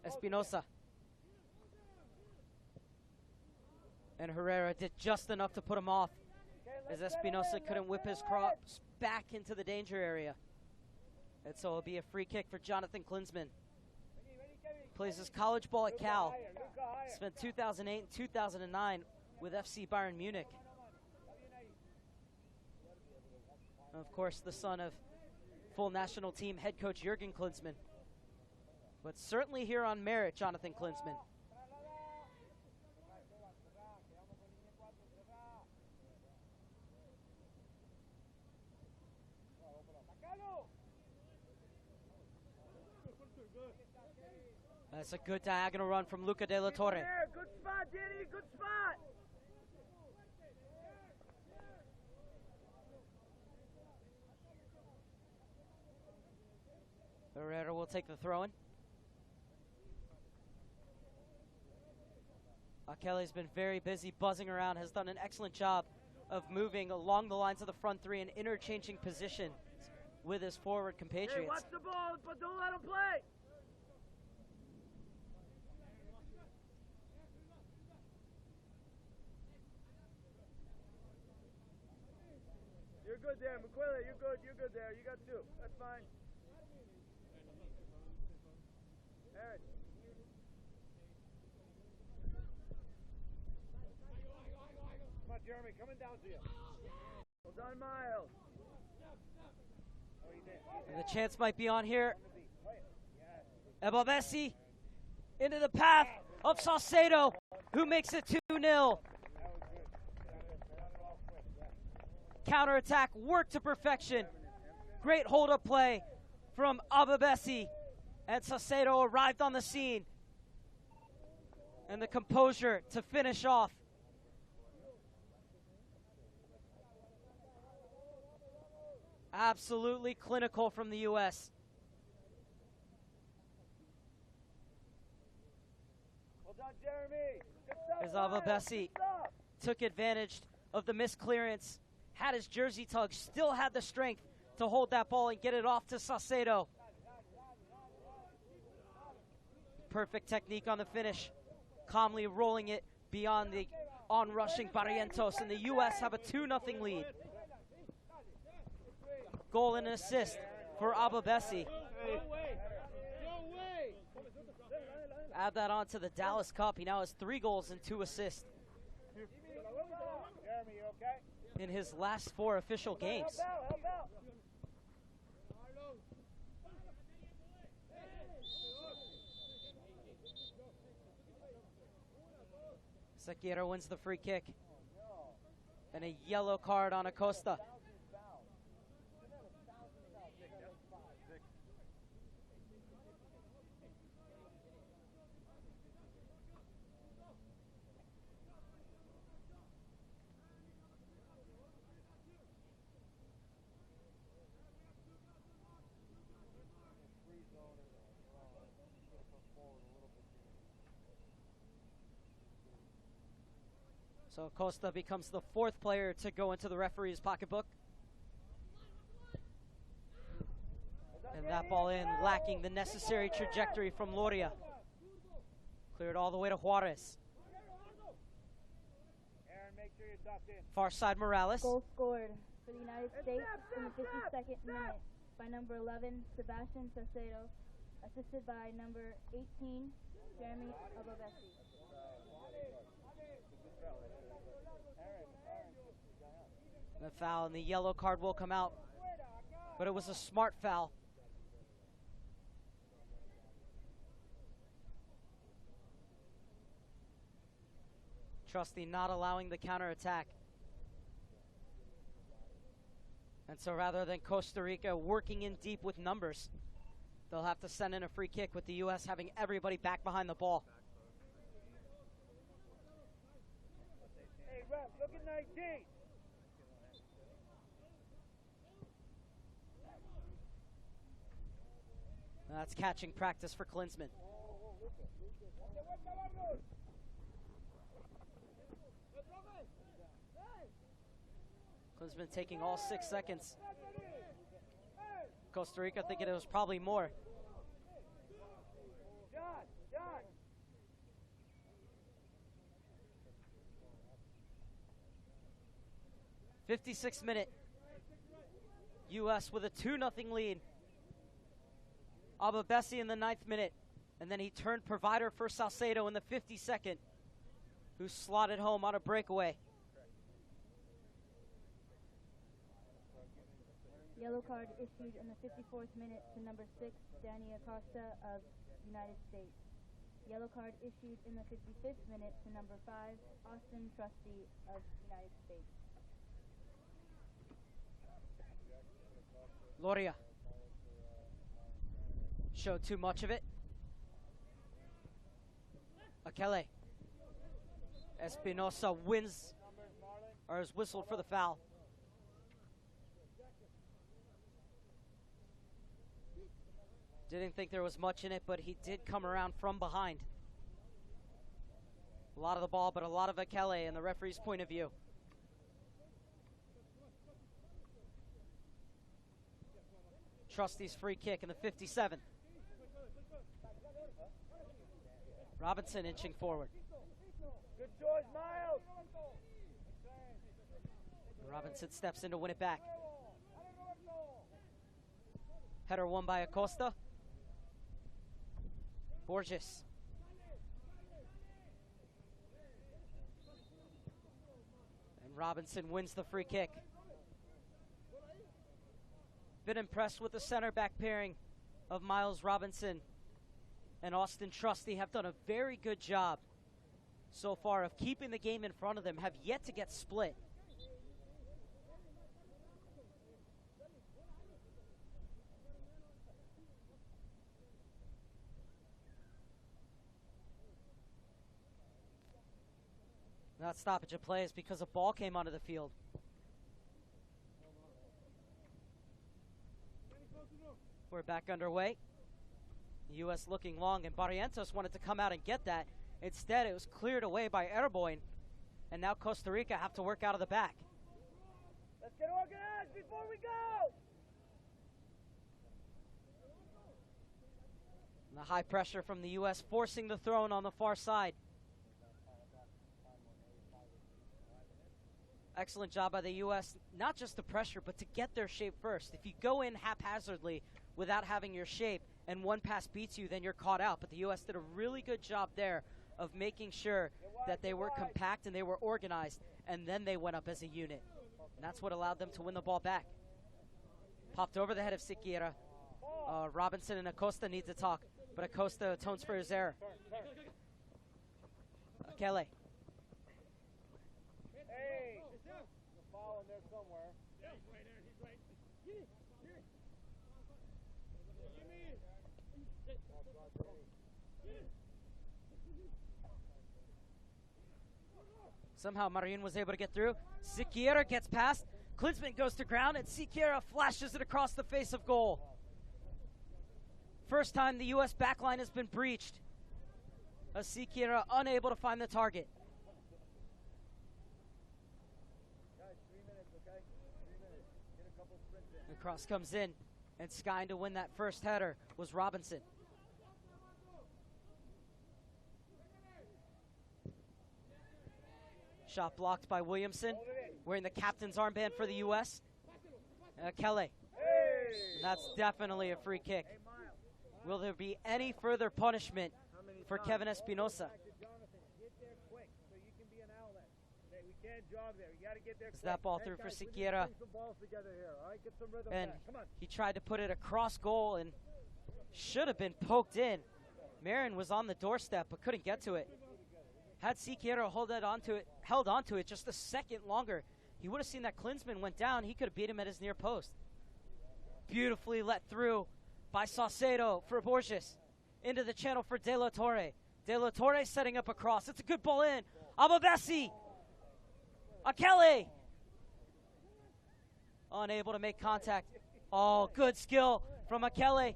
A: Espinosa. And Herrera did just enough to put him off, as Espinosa couldn't whip his cross back into the danger area. And so it'll be a free kick for Jonathan Klinsmann. Plays his college ball at Cal. Spent 2008 and 2009 with FC Bayern Munich. And of course, the son of full national team head coach Jurgen Klinsmann. But certainly here on merit, Jonathan Klinsmann. That's a good diagonal run from Luca De La Torre.
B: Good spot, Danny, good spot.
A: Herrera will take the throw-in. Akele's been very busy buzzing around, has done an excellent job of moving along the lines of the front three and interchanging position with his forward compatriots.
B: Hey, watch the ball, but don't let him play. You're good there, Mukwele. You're good there. You got two. That's fine. Eric. Come on, Jeremy. Coming down to you. Well done, Miles.
A: And the chance might be on here. Ebobesi into the path of Saucedo, who makes it 2-0. Counterattack worked to perfection. Great hold-up play from Ababesi. And Saucedo arrived on the scene. And the composure to finish off. Absolutely clinical from the U.S.
B: Well done, Jeremy.
A: As Ababesi took advantage of the missed clearance, had his jersey tug, still had the strength to hold that ball and get it off to Saucedo. Perfect technique on the finish, calmly rolling it beyond the on-rushing Barrientos, and the U.S. have a 2-0 lead. Goal and an assist for Ababesi. Add that on to the Dallas Cup. He now has 3 goals and 2 assists in his last 4 official games. Sequeira wins the free kick. And a yellow card on Acosta. So Costa becomes the 4th player to go into the referee's pocketbook. And that ball in, lacking the necessary trajectory from Loria. Cleared all the way to Juarez. Far side Morales.
C: Goal scored for the United States in the 52nd minute by number 11, Sebastian Saucedo, assisted by number 18, Jeremy Ababesi.
A: The foul and the yellow card will come out, but it was a smart foul. Trusty not allowing the counterattack. And so rather than Costa Rica working in deep with numbers, they'll have to send in a free kick with the U.S. having everybody back behind the ball.
B: ref. Look at 19.
A: That's catching practice for Klinsman. Klinsman taking all 6 seconds. Costa Rica thinking it was probably more. 56th minute. U.S. with a 2-0 lead. Ababesi in the 9th minute. And then he turned provider for Salcedo in the 52nd, who slotted home on a breakaway.
C: Yellow card issued in the 54th minute to number 6, Danny Costa of United States. Yellow card issued in the 55th minute to number 5, Austin Trusty of United States.
A: Loria showed too much of it. Akele. Espinosa wins, or is whistled for the foul. Didn't think there was much in it, but he did come around from behind. A lot of the ball, but a lot of Akele in the referee's point of view. Trusty's free kick in the 57th. Robinson inching forward.
B: Good choice, Miles.
A: Robinson steps in to win it back. Header won by Acosta. Borges. And Robinson wins the free kick. Been impressed with the center back pairing of Miles Robinson and Austin Trusty. Have done a very good job so far of keeping the game in front of them. Have yet to get split. That stoppage of play is because a ball came onto the field. We're back underway. The U.S. looking long, and Barrientos wanted to come out and get that. Instead, it was cleared away by Erboin, and now Costa Rica have to work out of the back.
B: Let's get organized before we go.
A: And the high pressure from the U.S. forcing the throw-in on the far side. Excellent job by the U.S., not just the pressure, but to get their shape first. If you go in haphazardly without having your shape and one pass beats you, then you're caught out. But the U.S. did a really good job there of making sure that they were compact and they were organized, and then they went up as a unit. And that's what allowed them to win the ball back. Popped over the head of Siqueira. Robinson and Acosta need to talk, but Acosta atones for his error. Akele.
B: Somewhere. Yeah, he's right there. He's right.
A: Somehow Marin was able to get through. Siqueira gets past. Klinsman goes to ground, and Siqueira flashes it across the face of goal. First time the U.S. backline has been breached. Siqueira unable to find the target. The cross comes in, and skying to win that first header was Robinson. Shot blocked by Williamson, wearing the captain's armband for the U.S. Kelly. And that's definitely a free kick. Will there be any further punishment for Kevin Espinosa? Is that ball through for Siqueira? And he tried to put it across goal and should have been poked in. Marin was on the doorstep but couldn't get to it. Had Siqueira held onto it just a second longer, he would have seen that Klinsman went down. He could have beat him at his near post. Beautifully let through by Saucedo for Borges. Into the channel for De La Torre. De La Torre setting up a cross. It's a good ball in. Ababesi. Akele! Unable to make contact. Oh, good skill from Akele.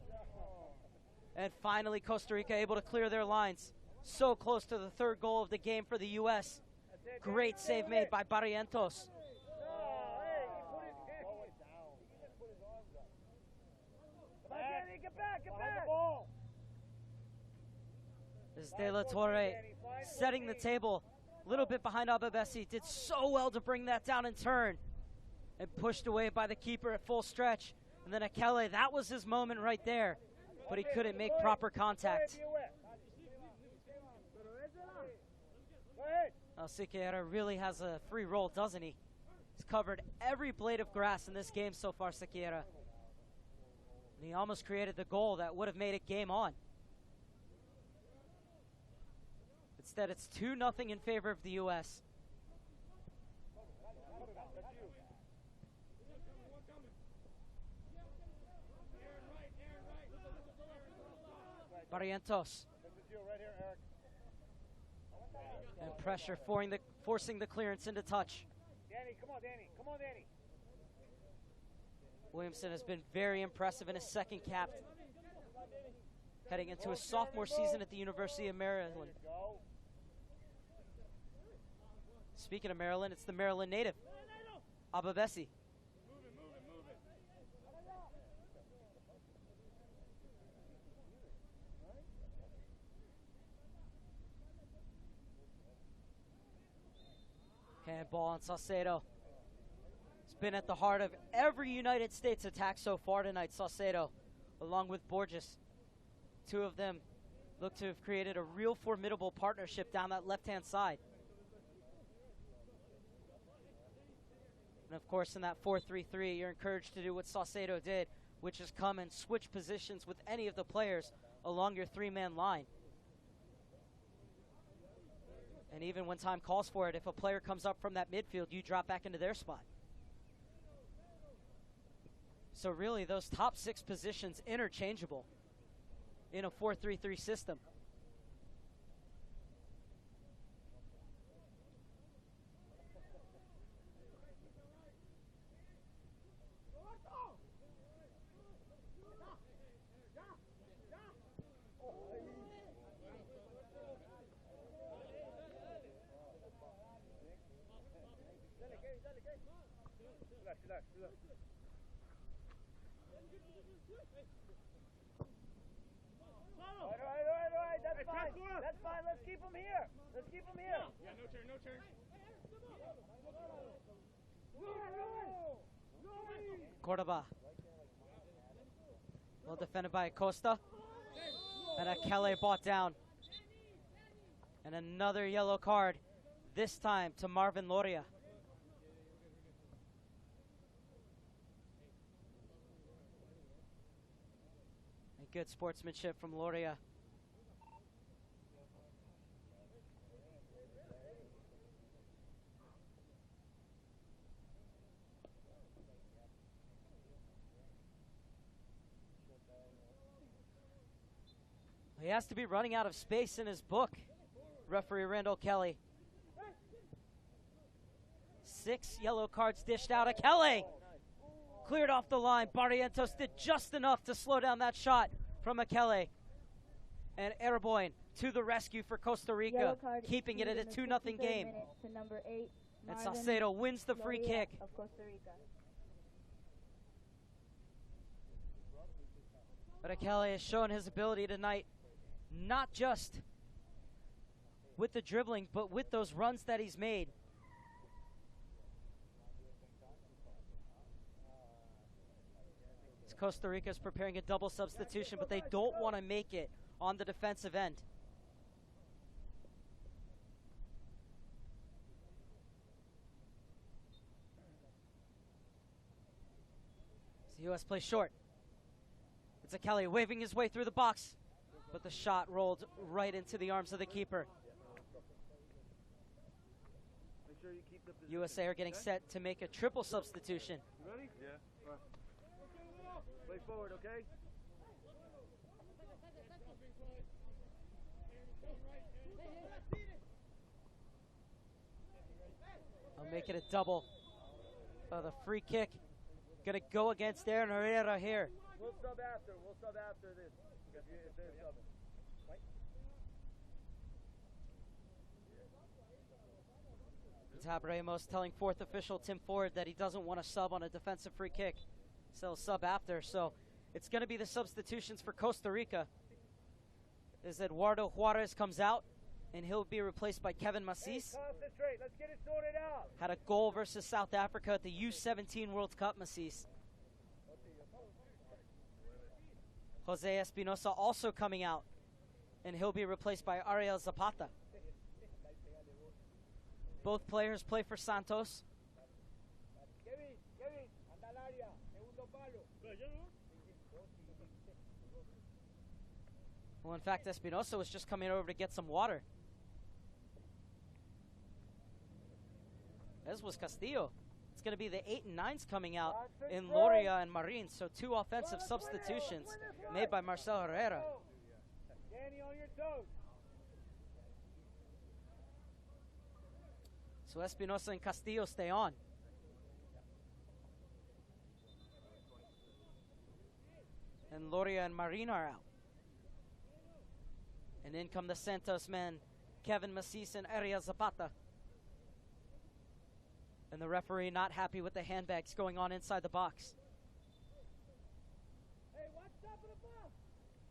A: And finally, Costa Rica able to clear their lines. So close to the third goal of the game for the U.S. Great save made by Barrientos. This is De La Torre setting the table a little bit behind Ababesi. Did so well to bring that down and turn. And pushed away by the keeper at full stretch. And then Akele, that was his moment right there. But he couldn't make proper contact. Well, Siqueira really has a free roll, doesn't he? He's covered every blade of grass in this game so far, Siqueira. And he almost created the goal that would have made it game on. Instead, it's 2-0 in favor of the U.S. Barrientos. And pressure forcing the clearance into touch.
B: Danny, come on, Danny. Come on, Danny.
A: Williamson has been very impressive in his second cap, heading into his sophomore season at the University of Maryland. Speaking of Maryland, it's the Maryland native, Ababesi. Handball on Saucedo. It's been at the heart of every United States attack so far tonight, Saucedo, along with Borges. Two of them look to have created a real formidable partnership down that left-hand side. And of course, in that 4-3-3, you're encouraged to do what Saucedo did, which is come and switch positions with any of the players along your three-man line. And even when time calls for it, if a player comes up from that midfield, you drop back into their spot. So really, those top 6 positions interchangeable in a 4-3-3 system.
B: All right, that's fine. That's fine, let's keep him here. Let's keep him here.
D: Yeah, no turn, no turn.
A: Cordoba. Well defended by Costa. And Akele brought down. And another yellow card, this time to Marvin Loria. And good sportsmanship from Loria. He has to be running out of space in his book, referee Randall Kelly. 6 yellow cards dished out. Akele cleared off the line. Barrientos did just enough to slow down that shot from Akele. And Erboin to the rescue for Costa Rica, keeping it at a 2-0 game.
C: To number 8,
A: And Saucedo wins the free kick.
C: Of Costa Rica.
A: But Akele has shown his ability tonight, not just with the dribbling, but with those runs that he's made. Costa Rica is preparing a double substitution, but they don't want to make it on the defensive end. So the U.S. plays short. It's Akele waving his way through the box, but the shot rolled right into the arms of the keeper.
B: Make sure you keep the position.
A: USA are getting set to make a triple substitution.
B: You ready? Yeah. Play forward, okay?
A: I'll make it a double. The free kick gonna go against Aaron Herrera here.
B: We'll sub after. We'll sub after this. If they're subbing.
A: Tab Ramos telling fourth official Tim Ford that he doesn't want to sub on a defensive free kick. So he'll sub after. So it's going to be the substitutions for Costa Rica. As Eduardo Juarez comes out, and he'll be replaced by Kevin Macis.
B: Concentrate. Let's get it sorted out.
A: Had a goal versus South Africa at the U-17 World Cup, Macis. Jose Espinosa also coming out, and he'll be replaced by Ariel Zapata. Both players play for Santos. Well, in fact, Espinosa was just coming over to get some water. As was Castillo. It's going to be the 8 and 9s coming out in Loria and Marin. So 2 offensive substitutions made by Marcel Herrera.
B: Danny, on your toes.
A: So Espinosa and Castillo stay on. And Loria and Marin are out. And in come the Santos men, Kevin Macis and Ariel Zapata. And the referee not happy with the handbags going on inside the box.
B: Hey, watch top of the box.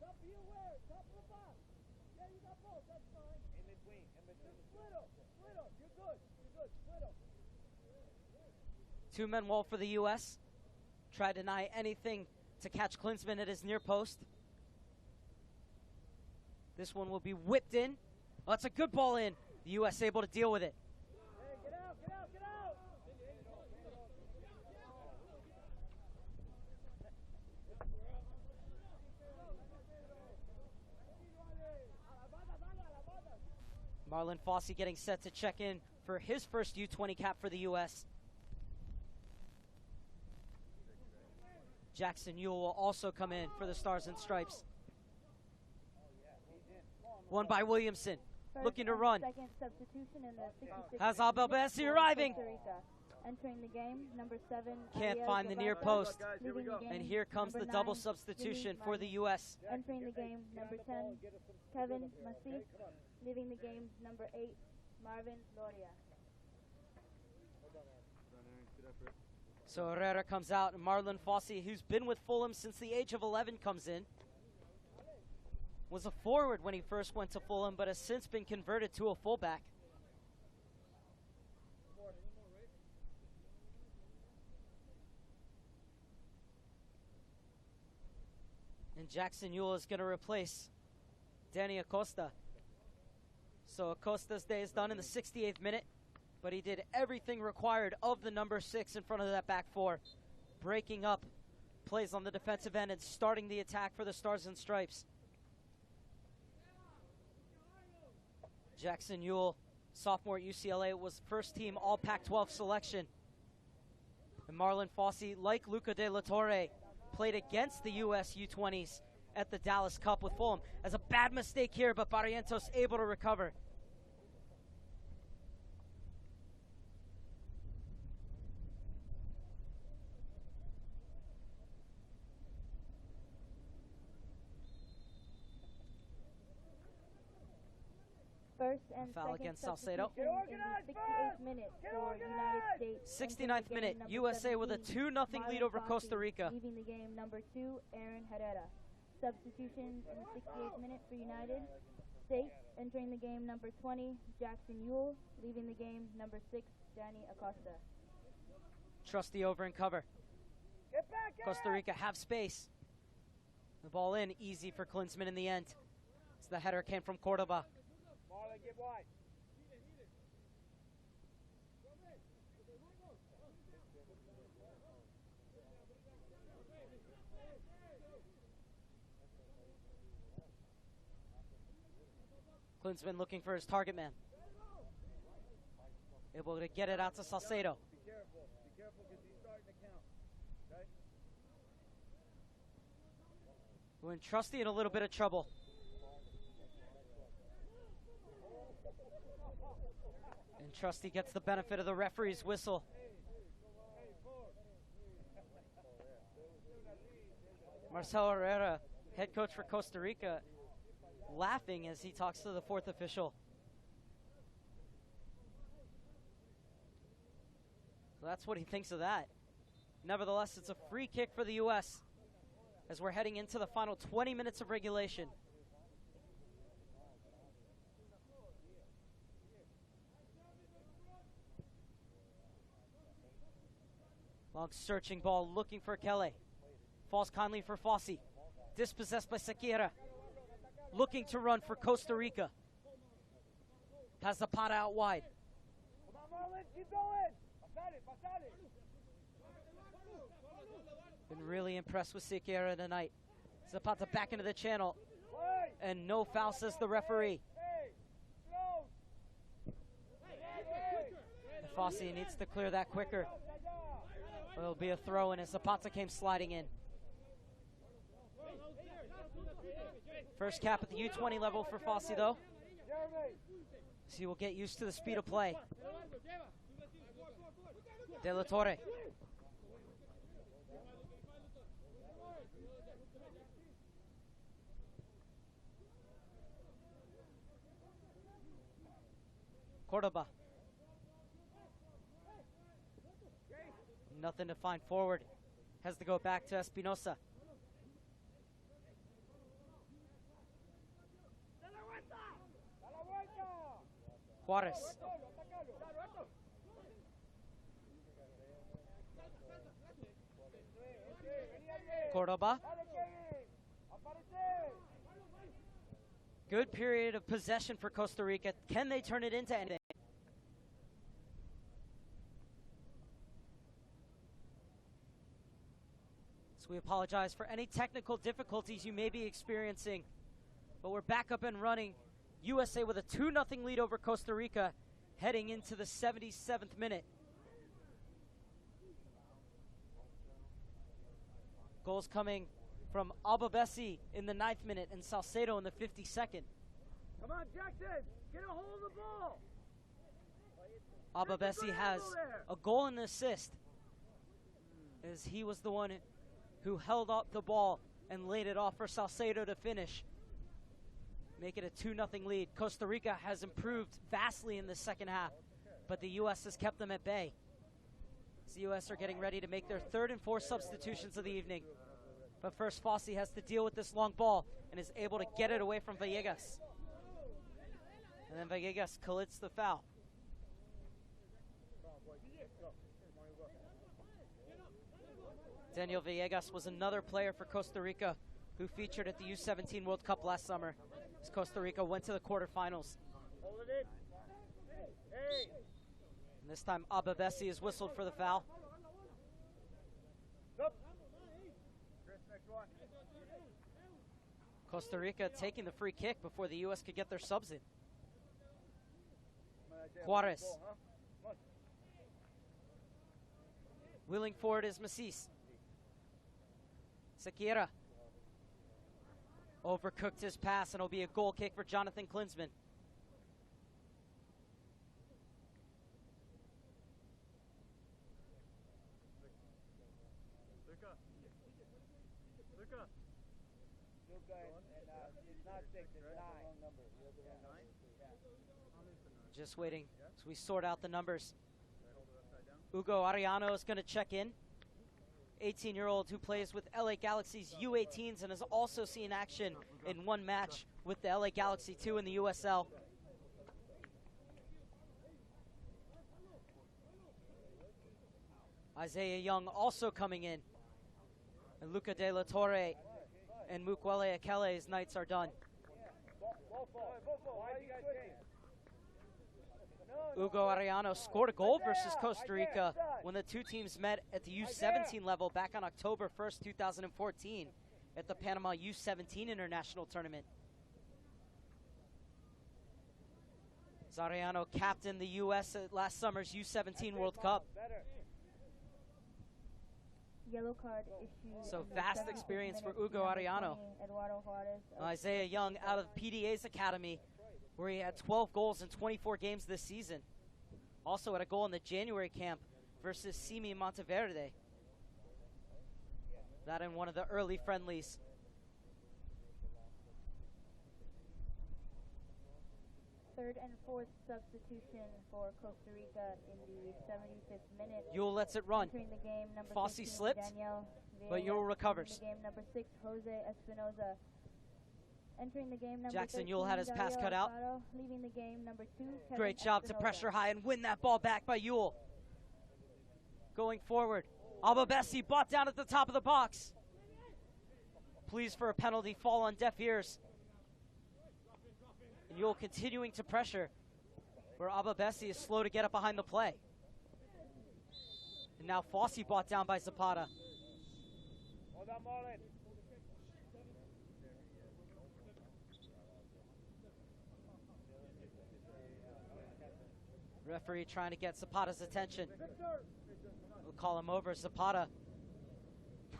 B: Top of your wear. Top of the box. Yeah, you got both. That's fine. In between. Just split them. Split them. You're good. Split them.
A: 2-man wall for the U.S. Try to deny anything to catch Klinsmann at his near post. This one will be whipped in. Oh, that's a good ball in. The U.S. able to deal with it.
B: Hey, get out.
A: Marlon Fossey getting set to check in for his first U-20 cap for the U.S. Jackson Ewell will also come in for the Stars and Stripes. Won by Williamson, looking to run.
C: Second substitution in the 66th
A: Has Abelbesi arriving.
C: Costa Rica. Entering the game, number 7.
A: Can't
C: Ariel
A: find the near
C: Zapata.
A: post.
C: Leaving the game,
A: And here comes the
C: number
A: double
C: 9,
A: substitution
C: Jimmy
A: for the
C: Martin.
A: U.S.
C: Entering the game, number 10, Kevin Macis. Leaving the game, number 8, Marvin Loria.
A: So Herrera comes out, and Marlon Fossey, who's been with Fulham since the age of 11, comes in. Was a forward when he first went to Fulham, but has since been converted to a fullback. And Jackson Ewell is going to replace Danny Acosta. So Acosta's day is done in the 68th minute, but he did everything required of the number 6 in front of that back four, breaking up plays on the defensive end and starting the attack for the Stars and Stripes. Jackson Ewell, sophomore at UCLA, was first team all Pac-12 selection. And Marlon Fossey, like Luca De La Torre, played against the U.S. U-20s at the Dallas Cup with Fulham. As a bad mistake here, but Barrientos able to recover.
C: First and
A: Foul
C: second
A: against Salcedo.
C: substitution in the 68th minute for United States.
A: 69th minute,
C: Number
A: USA with a
C: 17,
A: 2-0 lead over
C: Marlon
A: Costa
C: Fossey.
A: Rica.
C: Leaving the game, number 2, Aaron Herrera. Substitutions in the 68th minute for United States. Entering the game, number 20, Jackson Ewell. Leaving the game, number 6, Danny Acosta.
A: Trusty over in cover.
B: Get back,
A: Costa Rica have space. The ball in, easy for Klinsmann in the end. So the header came from Cordoba.
B: Marlon, get wide.
A: Klinsmann looking for his target man. Able to get it out to Salcedo.
B: Be careful because he's starting to count. Okay?
A: When Trusty in a little bit of trouble. And Trusty gets the benefit of the referee's whistle. Marcelo Herrera, head coach for Costa Rica, laughing as he talks to the fourth official. So that's what he thinks of that. Nevertheless, it's a free kick for the U.S. as we're heading into the final 20 minutes of regulation. Long searching ball looking for Kelly. Falls kindly for Fossey. Dispossessed by Sequeira. Looking to run for Costa Rica. Has the pot out wide.
B: Come on, Marlon, keep going. Pasale.
A: Been really impressed with Sequeira tonight. Zapata back into the channel.
B: Hey,
A: And no foul, says the referee.
B: hey, close.
A: Fossey needs to clear that quicker. It'll be a throw in as Zapata came sliding in. First cap at the U-20 level for Fossey, though.
B: Jeremy,
A: So he will get used to the speed of play. De La Torre. Cordoba. Nothing to find forward. Has to go back to Espinosa.
B: a la vuelta.
A: Juarez. Cordoba.
B: Dale, Kevin. Aparece.
A: Good period of possession for Costa Rica. Can they turn it into anything? So we apologize for any technical difficulties you may be experiencing. But we're back up and running. USA with a 2-0 lead over Costa Rica heading into the 77th minute. Goals coming from Albabesi in the 9th minute and Salcedo in the 52nd.
B: Come on, Jackson. Get a hold of the ball.
A: Albabesi has a goal and an assist as he was the one who held up the ball and laid it off for Salcedo to finish. Make it a 2-0 lead. Costa Rica has improved vastly in the second half, but the U.S. has kept them at bay. The U.S. are getting ready to make their third and fourth substitutions of the evening. But first, Fossey has to deal with this long ball and is able to get it away from Villegas. And then Villegas commits the foul. Daniel Villegas was another player for Costa Rica who featured at the U-17 World Cup last summer as Costa Rica went to the quarterfinals.
B: Hold it in. Hey.
A: And this time, Albabesi is whistled for the foul.
B: Up. Chris, next one.
A: Costa Rica taking the free kick before the U.S. could get their subs in. Juarez. Wheeling forward is Macis. Sequeira. Overcooked his pass, and it'll be a goal kick for Jonathan Klinsmann.
B: Luca, and it's not 6, it's 9.
A: Just waiting as we sort out the numbers. Hugo Arellano is going to check in. 18-year-old who plays with LA Galaxy's U18s and has also seen action in one match with the LA Galaxy 2 in the USL. Isaiah Young also coming in. And Luca De La Torre and Mukwele Akele's nights are done. Hugo Arellano scored a goal versus Costa Rica when the two teams met at the U17 level back on October 1st, 2014 at the Panama U17 International Tournament. Arellano captained the U.S. at last summer's U17 World Cup.
C: Yellow card issued.
A: So vast experience for Hugo Arellano. Isaiah Young out of PDA's academy, where he had 12 goals in 24 games this season. Also had a goal in the January camp versus Simi Monteverde. That in one of the early friendlies.
C: Third and fourth substitution for Costa Rica in the 75th minute.
A: Yule lets it run.
C: Entering the game, number
A: Fossey
C: 15,
A: slipped,
C: Daniel
A: but Yule recovers.
C: Entering the game, number 6, Jose Espinoza. Entering the game, number
A: Jackson
C: 13,
A: Yule had his pass
C: Dario
A: cut out.
C: Alfaro. Leaving the game, number 2, Kevin
A: Great job to
C: Espinoza.
A: pressure high and win that ball back by Yule. Going forward, Ababesi bought down at the top of the box. Pleas for a penalty fall on deaf ears. And Yule continuing to pressure, where Ababesi is slow to get up behind the play. And now Fossey bought down by Zapata.
B: Hold that ball in.
A: Referee trying to get Zapata's attention. We'll call him over. Zapata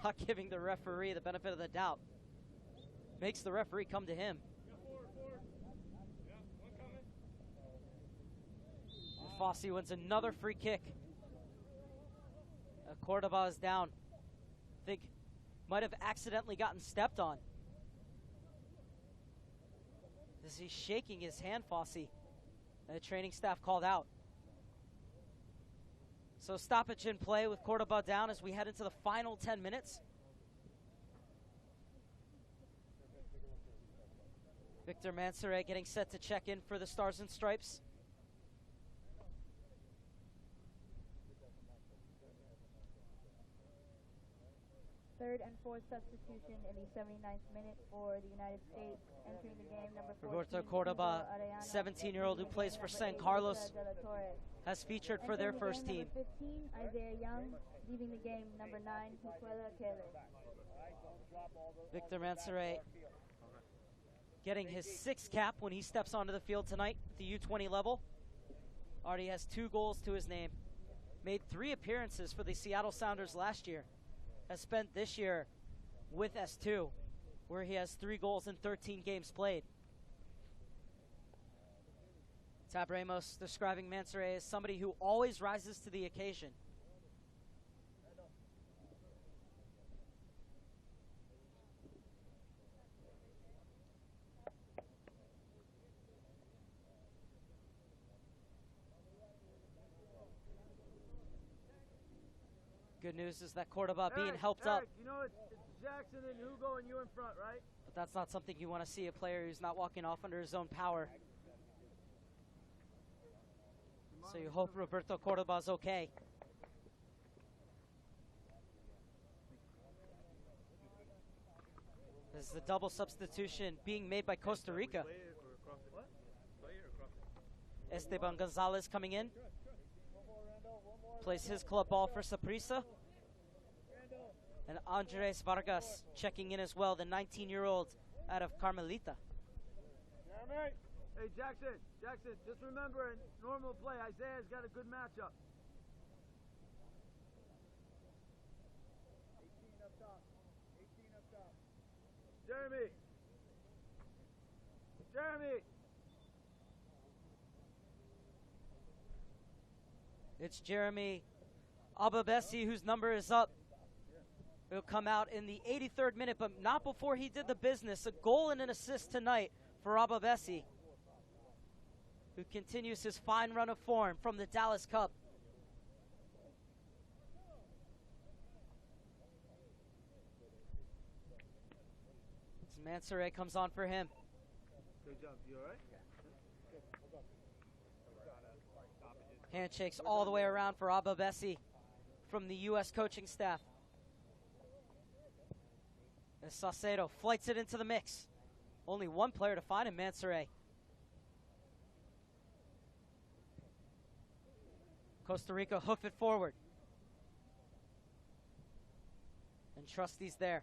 A: not giving the referee the benefit of the doubt. Makes the referee come to him. And Fossey wins another free kick. Cordoba is down. I think might have accidentally gotten stepped on. As he's shaking his hand, Fossey. And the training staff called out. So stoppage in play with Cordoba down as we head into the final 10 minutes. Victor Mansoret getting set to check in for the Stars and Stripes.
C: Third and fourth substitution in the 79th minute for the United States. Entering the game, number 14,
A: Roberto Cordoba,
C: Hugo Arellano.
A: 17-year-old who
C: Leaving the
A: plays
C: game,
A: for
C: number
A: San
C: 8,
A: Carlos,
C: Rosa de la Torre.
A: has featured for their
C: Entering the
A: first
C: game,
A: team.
C: Number 15, Isaiah Young. Leaving the game, number 9, Huquela Keller.
A: Victor Mansoret getting his 6th cap when he steps onto the field tonight at the U-20 level. Already has 2 goals to his name. Made 3 appearances for the Seattle Sounders last year. Has spent this year with S2, where he has 3 goals in 13 games played. Tab Ramos describing Mansoret as somebody who always rises to the occasion. Good news is that Cordoba being helped up.
B: You know, it's Jackson and Hugo and you in front, right?
A: But that's not something you want to see, a player who's not walking off under his own power. So you hope Roberto Cordoba's okay. This is a double substitution being made by Costa Rica. Esteban Gonzalez coming in. Plays his club ball for Saprissa. And Andres Vargas checking in as well, the 19-year-old out of Carmelita.
B: Hey, Jackson, just remember in normal play, Isaiah's got a good matchup. 18 up top. 18 up top. Jeremy.
A: It's Jeremy Ababesi whose number is up. He'll come out in the 83rd minute, but not before he did the business. A goal and an assist tonight for Ababesi, who continues his fine run of form from the Dallas Cup. Mansoret comes on for him.
B: Good job. You all right?
A: Handshakes all the way around for Ababesi from the U.S. coaching staff. And Saucedo flights it into the mix. Only one player to find him, Mansoret. Costa Rica hoof it forward. And Trusty's there.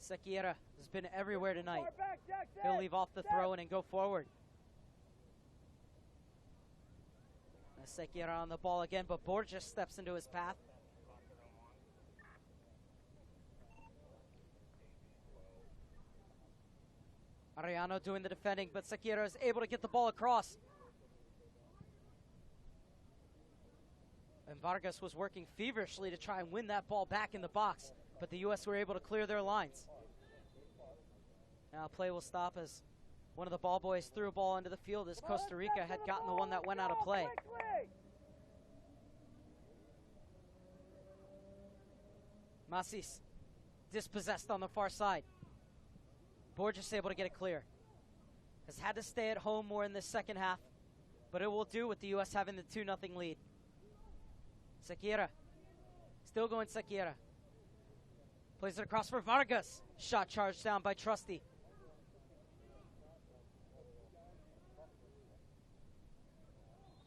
A: Sequeira has been everywhere tonight. He'll leave off the throw-in and go forward. Sequeira on the ball again, but Borges steps into his path. Arellano doing the defending, but Sequeira is able to get the ball across. And Vargas was working feverishly to try and win that ball back in the box, but the U.S. were able to clear their lines. Now play will stop as one of the ball boys threw a ball into the field as Costa Rica had gotten the one that went out of play. Masis dispossessed on the far side. Borges able to get it clear. Has had to stay at home more in this second half, but it will do with the U.S. having the 2-0 lead. Sequeira. Still going Sequeira. Plays it across for Vargas. Shot charged down by Trusty.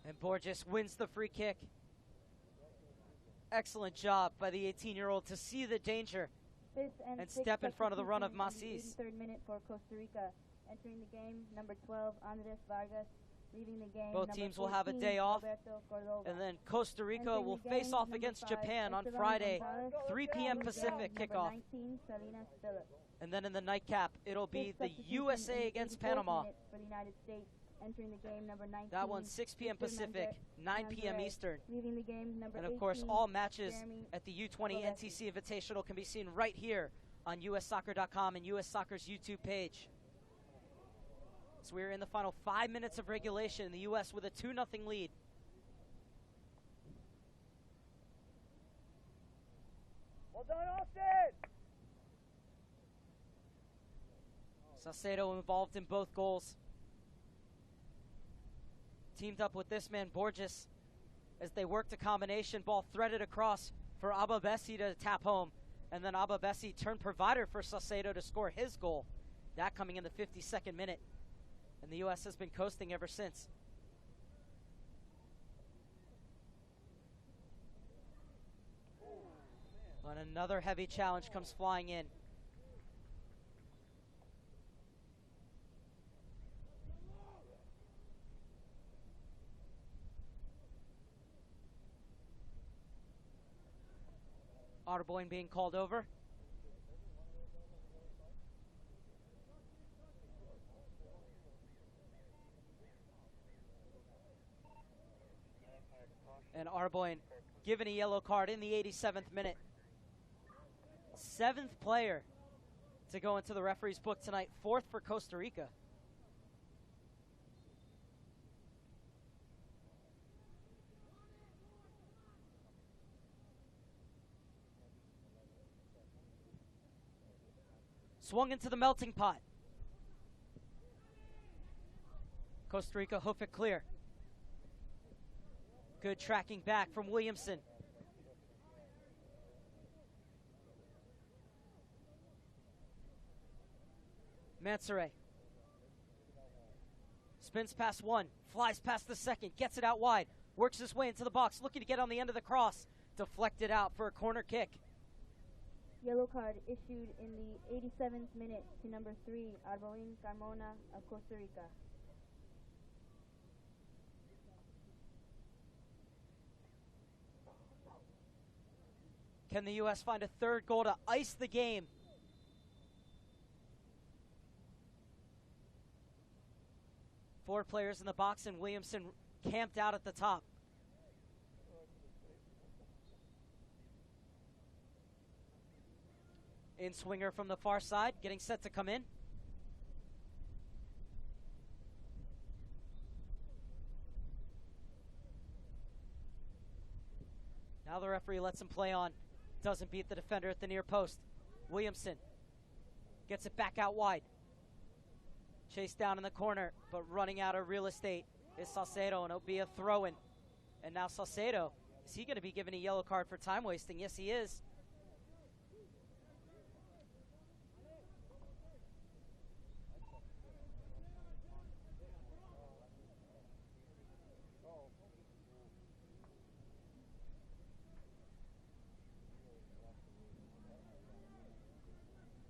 A: And Borges wins the free kick. Excellent job by the 18-year-old to see the danger and step in front of the run of Masis.
C: 83rd minute for Costa Rica. Entering the game, number 12, Andres Vargas. Leaving the game,
A: both teams will have a day off, and then Costa Rica will face off against Japan on Friday, 3 p.m. Pacific kickoff.
C: 19, Salinas Phillips.
A: And then in the nightcap, it'll be the USA against Panama.
C: For the United States. Entering the game, number 19,
A: that one's 6 p.m. Pacific, 9 p.m. Eastern.
C: Leaving the game, number
A: and of course,
C: 18,
A: all matches
C: Jeremy
A: at the U-20 NTC Invitational can be seen right here on USsoccer.com and US Soccer's YouTube page. So we're in the final 5 minutes of regulation, the U.S. with a 2-0 lead.
B: Well done, Austin!
A: Saucedo involved in both goals. Teamed up with this man, Borges, as they worked a combination ball threaded across for Ababesi to tap home. And then Ababesi turned provider for Saucedo to score his goal. That coming in the 52nd minute. And the U.S. has been coasting ever since. But another heavy challenge comes flying in. Otterboyne being called over. And Arboin given a yellow card in the 87th minute. 7th player to go into the referee's book tonight. 4th for Costa Rica. Swung into the melting pot. Costa Rica hoof it clear. Good tracking back from Williamson. Mansoret. Spins past one, flies past the second, gets it out wide, works his way into the box, looking to get on the end of the cross. Deflected out for a corner kick.
C: Yellow card issued in the 87th minute to number 3, Arboin Carmona of Costa Rica.
A: Can the U.S. find a third goal to ice the game? Four players in the box, and Williamson camped out at the top. In swinger from the far side, getting set to come in. Now the referee lets him play on. Doesn't beat the defender at the near post. Williamson gets it back out wide. Chased down in the corner, but running out of real estate is Saucedo, and it'll be a throw-in. And now Saucedo, is he going to be given a yellow card for time wasting? Yes, he is.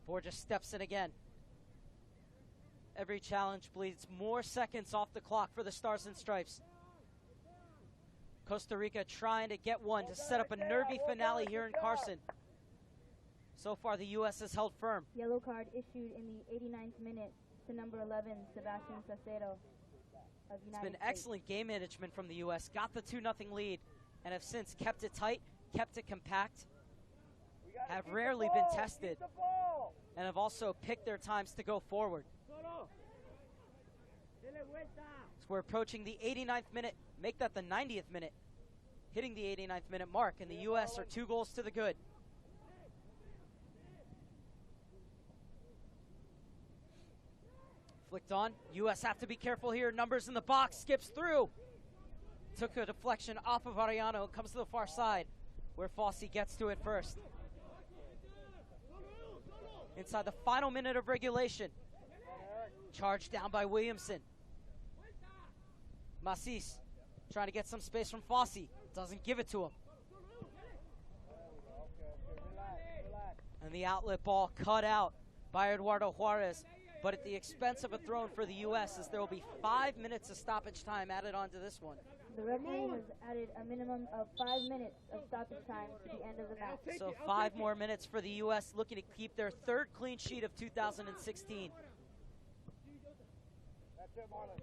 A: Borges steps in again. Every challenge bleeds more seconds off the clock for the Stars and Stripes. Costa Rica trying to get one to set up a nervy finale here in Carson. So far, the U.S. has held firm.
C: Yellow card issued in the 89th minute to number 11, Sebastian Saucedo of United
A: It's been
C: States.
A: excellent game management from the U.S. Got the 2-0 lead, and have since kept it tight, kept it compact,
B: We gotta
A: have
B: keep the
A: rarely
B: ball,
A: been tested,
B: keep the ball.
A: and have also picked their times to go forward. So we're approaching the 89th minute, make that the 90th minute, hitting the 89th minute mark, and the U.S. are 2 goals to the good. Flicked on. U.S. have to be careful here. Numbers in the box. Skips through. Took a deflection off of Ariano. Comes to the far side where Fossey gets to it first. Inside the final minute of regulation. Charged down by Williamson. Macis trying to get some space from Fossey. Doesn't give it to him. And the outlet ball cut out by Eduardo Juarez, but at the expense of a throw for the U.S., as there will be 5 minutes of stoppage time added onto this one.
C: The referee has added a minimum of 5 minutes of stoppage time to the end of the match.
A: So 5 more minutes for the U.S., looking to keep their 3rd clean sheet of 2016.
B: That's it, Marlon.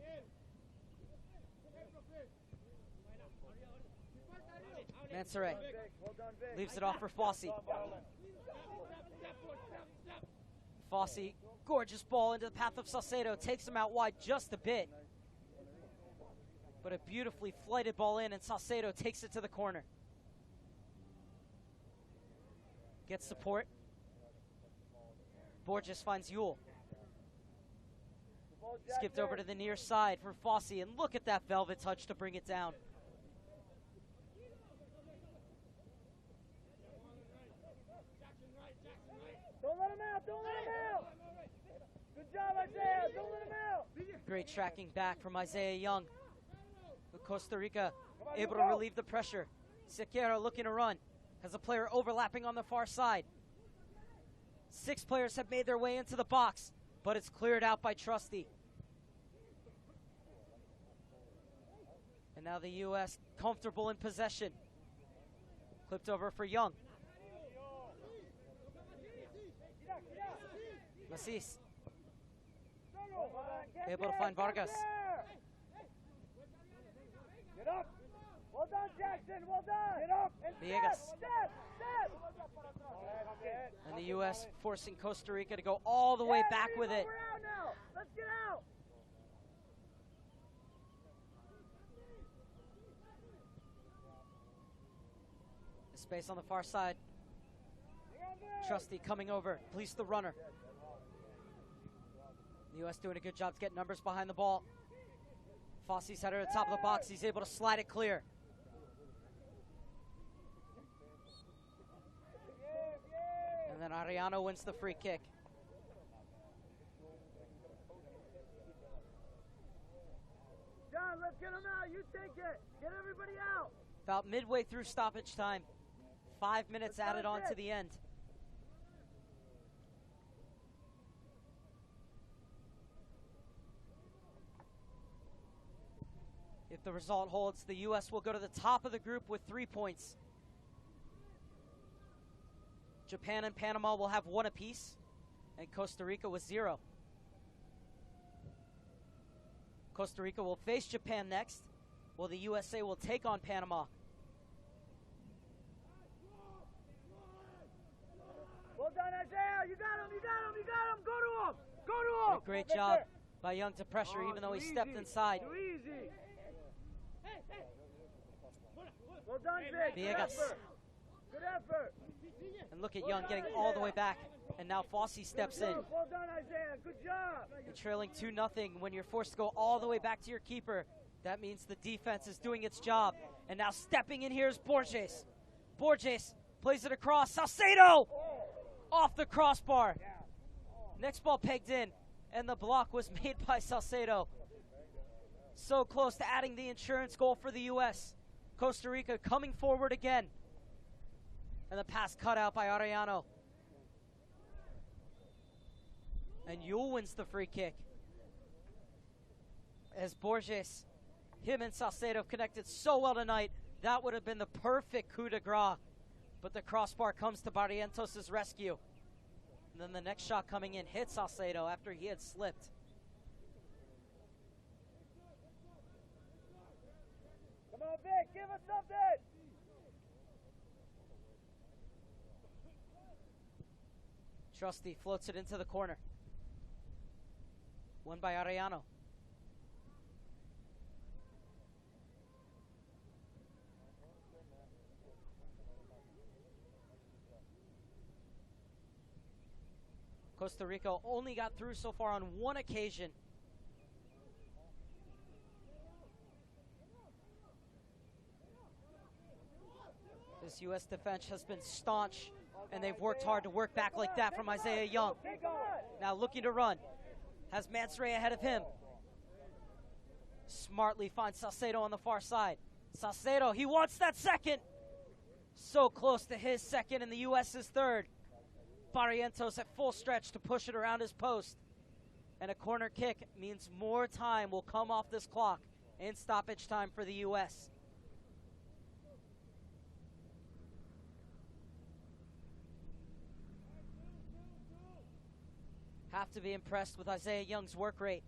A: Mansoret
B: Well done, Vic.
A: leaves it off for Fossey.
B: Well done, Marlon.
A: Fossey, gorgeous ball into the path of Salcedo, takes him out wide just a bit. But a beautifully flighted ball in, and Salcedo takes it to the corner. Gets support. Borges finds Yule.
B: The ball jacked
A: Skipped over
B: in.
A: to the near side for Fossey, and look at that velvet touch to bring it down.
B: Don't let him out, don't let him out. Good job, Isaiah, don't let him out.
A: Great tracking back from Isaiah Young. With Costa Rica
B: Come on,
A: able
B: you
A: to
B: go.
A: relieve the pressure. Sequeira looking to run. Has a player overlapping on the far side. 6 players have made their way into the box, but it's cleared out by Trusty. And now the U.S. comfortable in possession. Clipped over for Young. Macis able to find Vargas.
B: Get up. Well done, Jackson, well done. Get up and
A: Villegas.
B: step.
A: And the U.S. forcing Costa Rica to go all the way back with it.
B: We're out now. Let's get out.
A: Space on the far side. Trusty coming over, please the runner. The U.S. doing a good job to get numbers behind the ball. Fossey's header at the top of the box. He's able to slide it clear. And then Ariano wins the free kick.
B: John, let's get him out. You take it. Get everybody out.
A: About midway through stoppage time. 5 minutes added on to the end. If the result holds, the U.S. will go to the top of the group with 3 points. Japan and Panama will have 1 apiece, and Costa Rica with 0. Costa Rica will face Japan next, while the USA will take on Panama.
B: Well done, Isaiah. You got him. Go to him. Go to him.
A: Great job by Young to pressure, even though he stepped inside.
B: Too easy. Well done, Vic. Good
A: Villegas.
B: effort. Good effort.
A: And look at Young getting all the way back, and now Fossey steps in.
B: Well done, Isaiah. Good job.
A: You're trailing 2-0 when you're forced to go all the way back to your keeper. That means the defense is doing its job. And now stepping in here is Borges. Borges plays it across. Salcedo! Off the crossbar. Next ball pegged in, and the block was made by Salcedo. So close to adding the insurance goal for the U.S. Costa Rica coming forward again. And the pass cut out by Arellano. And Yule wins the free kick. As Borges, him and Salcedo connected so well tonight, that would have been the perfect coup de grace. But the crossbar comes to Barrientos' rescue. And then the next shot coming in hits Salcedo after he had slipped.
B: Come on, Vic. Give us something.
A: Trusty floats it into the corner. Won by Arellano. Costa Rica only got through so far on one occasion. This U.S. defense has been staunch, and they've worked hard to work back like that from Isaiah Young. Now looking to run. Has Mansray ahead of him. Smartly finds Salcedo on the far side. Salcedo, he wants that second. So close to his second and the U.S.'s third. Barrientos at full stretch to push it around his post. And a corner kick means more time will come off this clock in stoppage time for the U.S. Have to be impressed with Isaiah Young's work rate.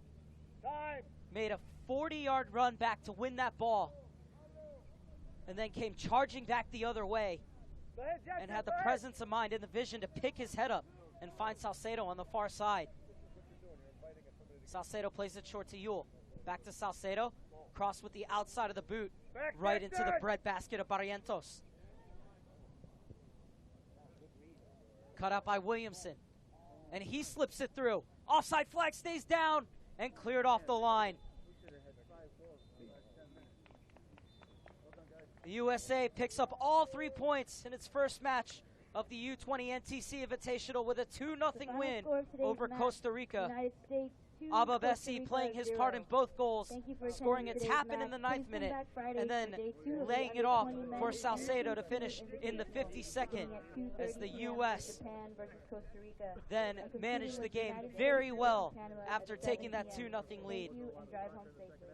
B: Time.
A: Made a 40-yard run back to win that ball. And then came charging back the other way.
B: Go ahead, Jackson,
A: And had the
B: go ahead.
A: presence of mind and the vision to pick his head up and find Salcedo on the far side. Salcedo plays it short to Yule. Back to Salcedo. Cross with the outside of the boot.
B: Back,
A: Right
B: back,
A: into the
B: back.
A: breadbasket of Barrientos. Cut out by Williamson. And he slips it through. Offside flag stays down and cleared off the line. The USA picks up all 3 points in its first match of the U-20 NTC Invitational with a 2-0 win over Costa Rica.
C: United States 2,
A: Abba
C: Costa
A: Bessi
C: Rica
A: playing his
C: 0.
A: part in both goals,
C: Thank you for
A: scoring a
C: attending
A: tap-in
C: today's
A: in the
C: match.
A: 9th
C: Please come
A: minute,
C: back Friday
A: and then
C: for day 2 of the
A: laying it
C: under
A: off
C: 20
A: for
C: men's
A: Salcedo to
C: Invitational
A: finish in the 52nd
C: beginning at
A: as the
C: 2:30 p.m.
A: U.S.
C: Japan versus Costa Rica.
A: then
C: And concluding
A: managed the
C: with
A: game
C: United
A: very
C: States
A: well
C: versus Canada
A: after
C: at
A: taking
C: 7
A: that
C: p.m.
A: 2-0 lead.
C: Thank you and drive home safely.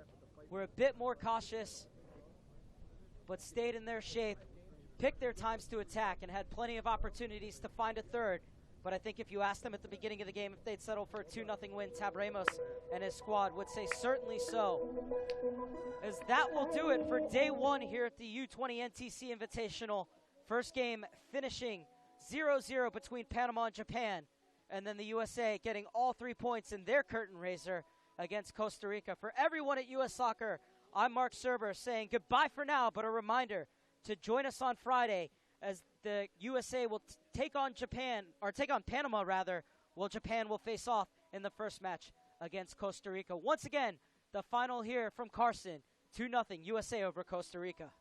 A: We're a bit more cautious, but stayed in their shape, picked their times to attack, and had plenty of opportunities to find a third. But I think if you asked them at the beginning of the game if they'd settle for a 2-0 win, Tab Ramos and his squad would say certainly so. As that will do it for day 1 here at the U-20 NTC Invitational. First game finishing 0-0 between Panama and Japan, and then the USA getting all 3 points in their curtain raiser against Costa Rica. For everyone at U.S. Soccer, I'm Mark Serber saying goodbye for now, but a reminder to join us on Friday as the USA will take on Panama rather, while Japan will face off in the first match against Costa Rica. Once again, the final here from Carson, 2-0 USA over Costa Rica.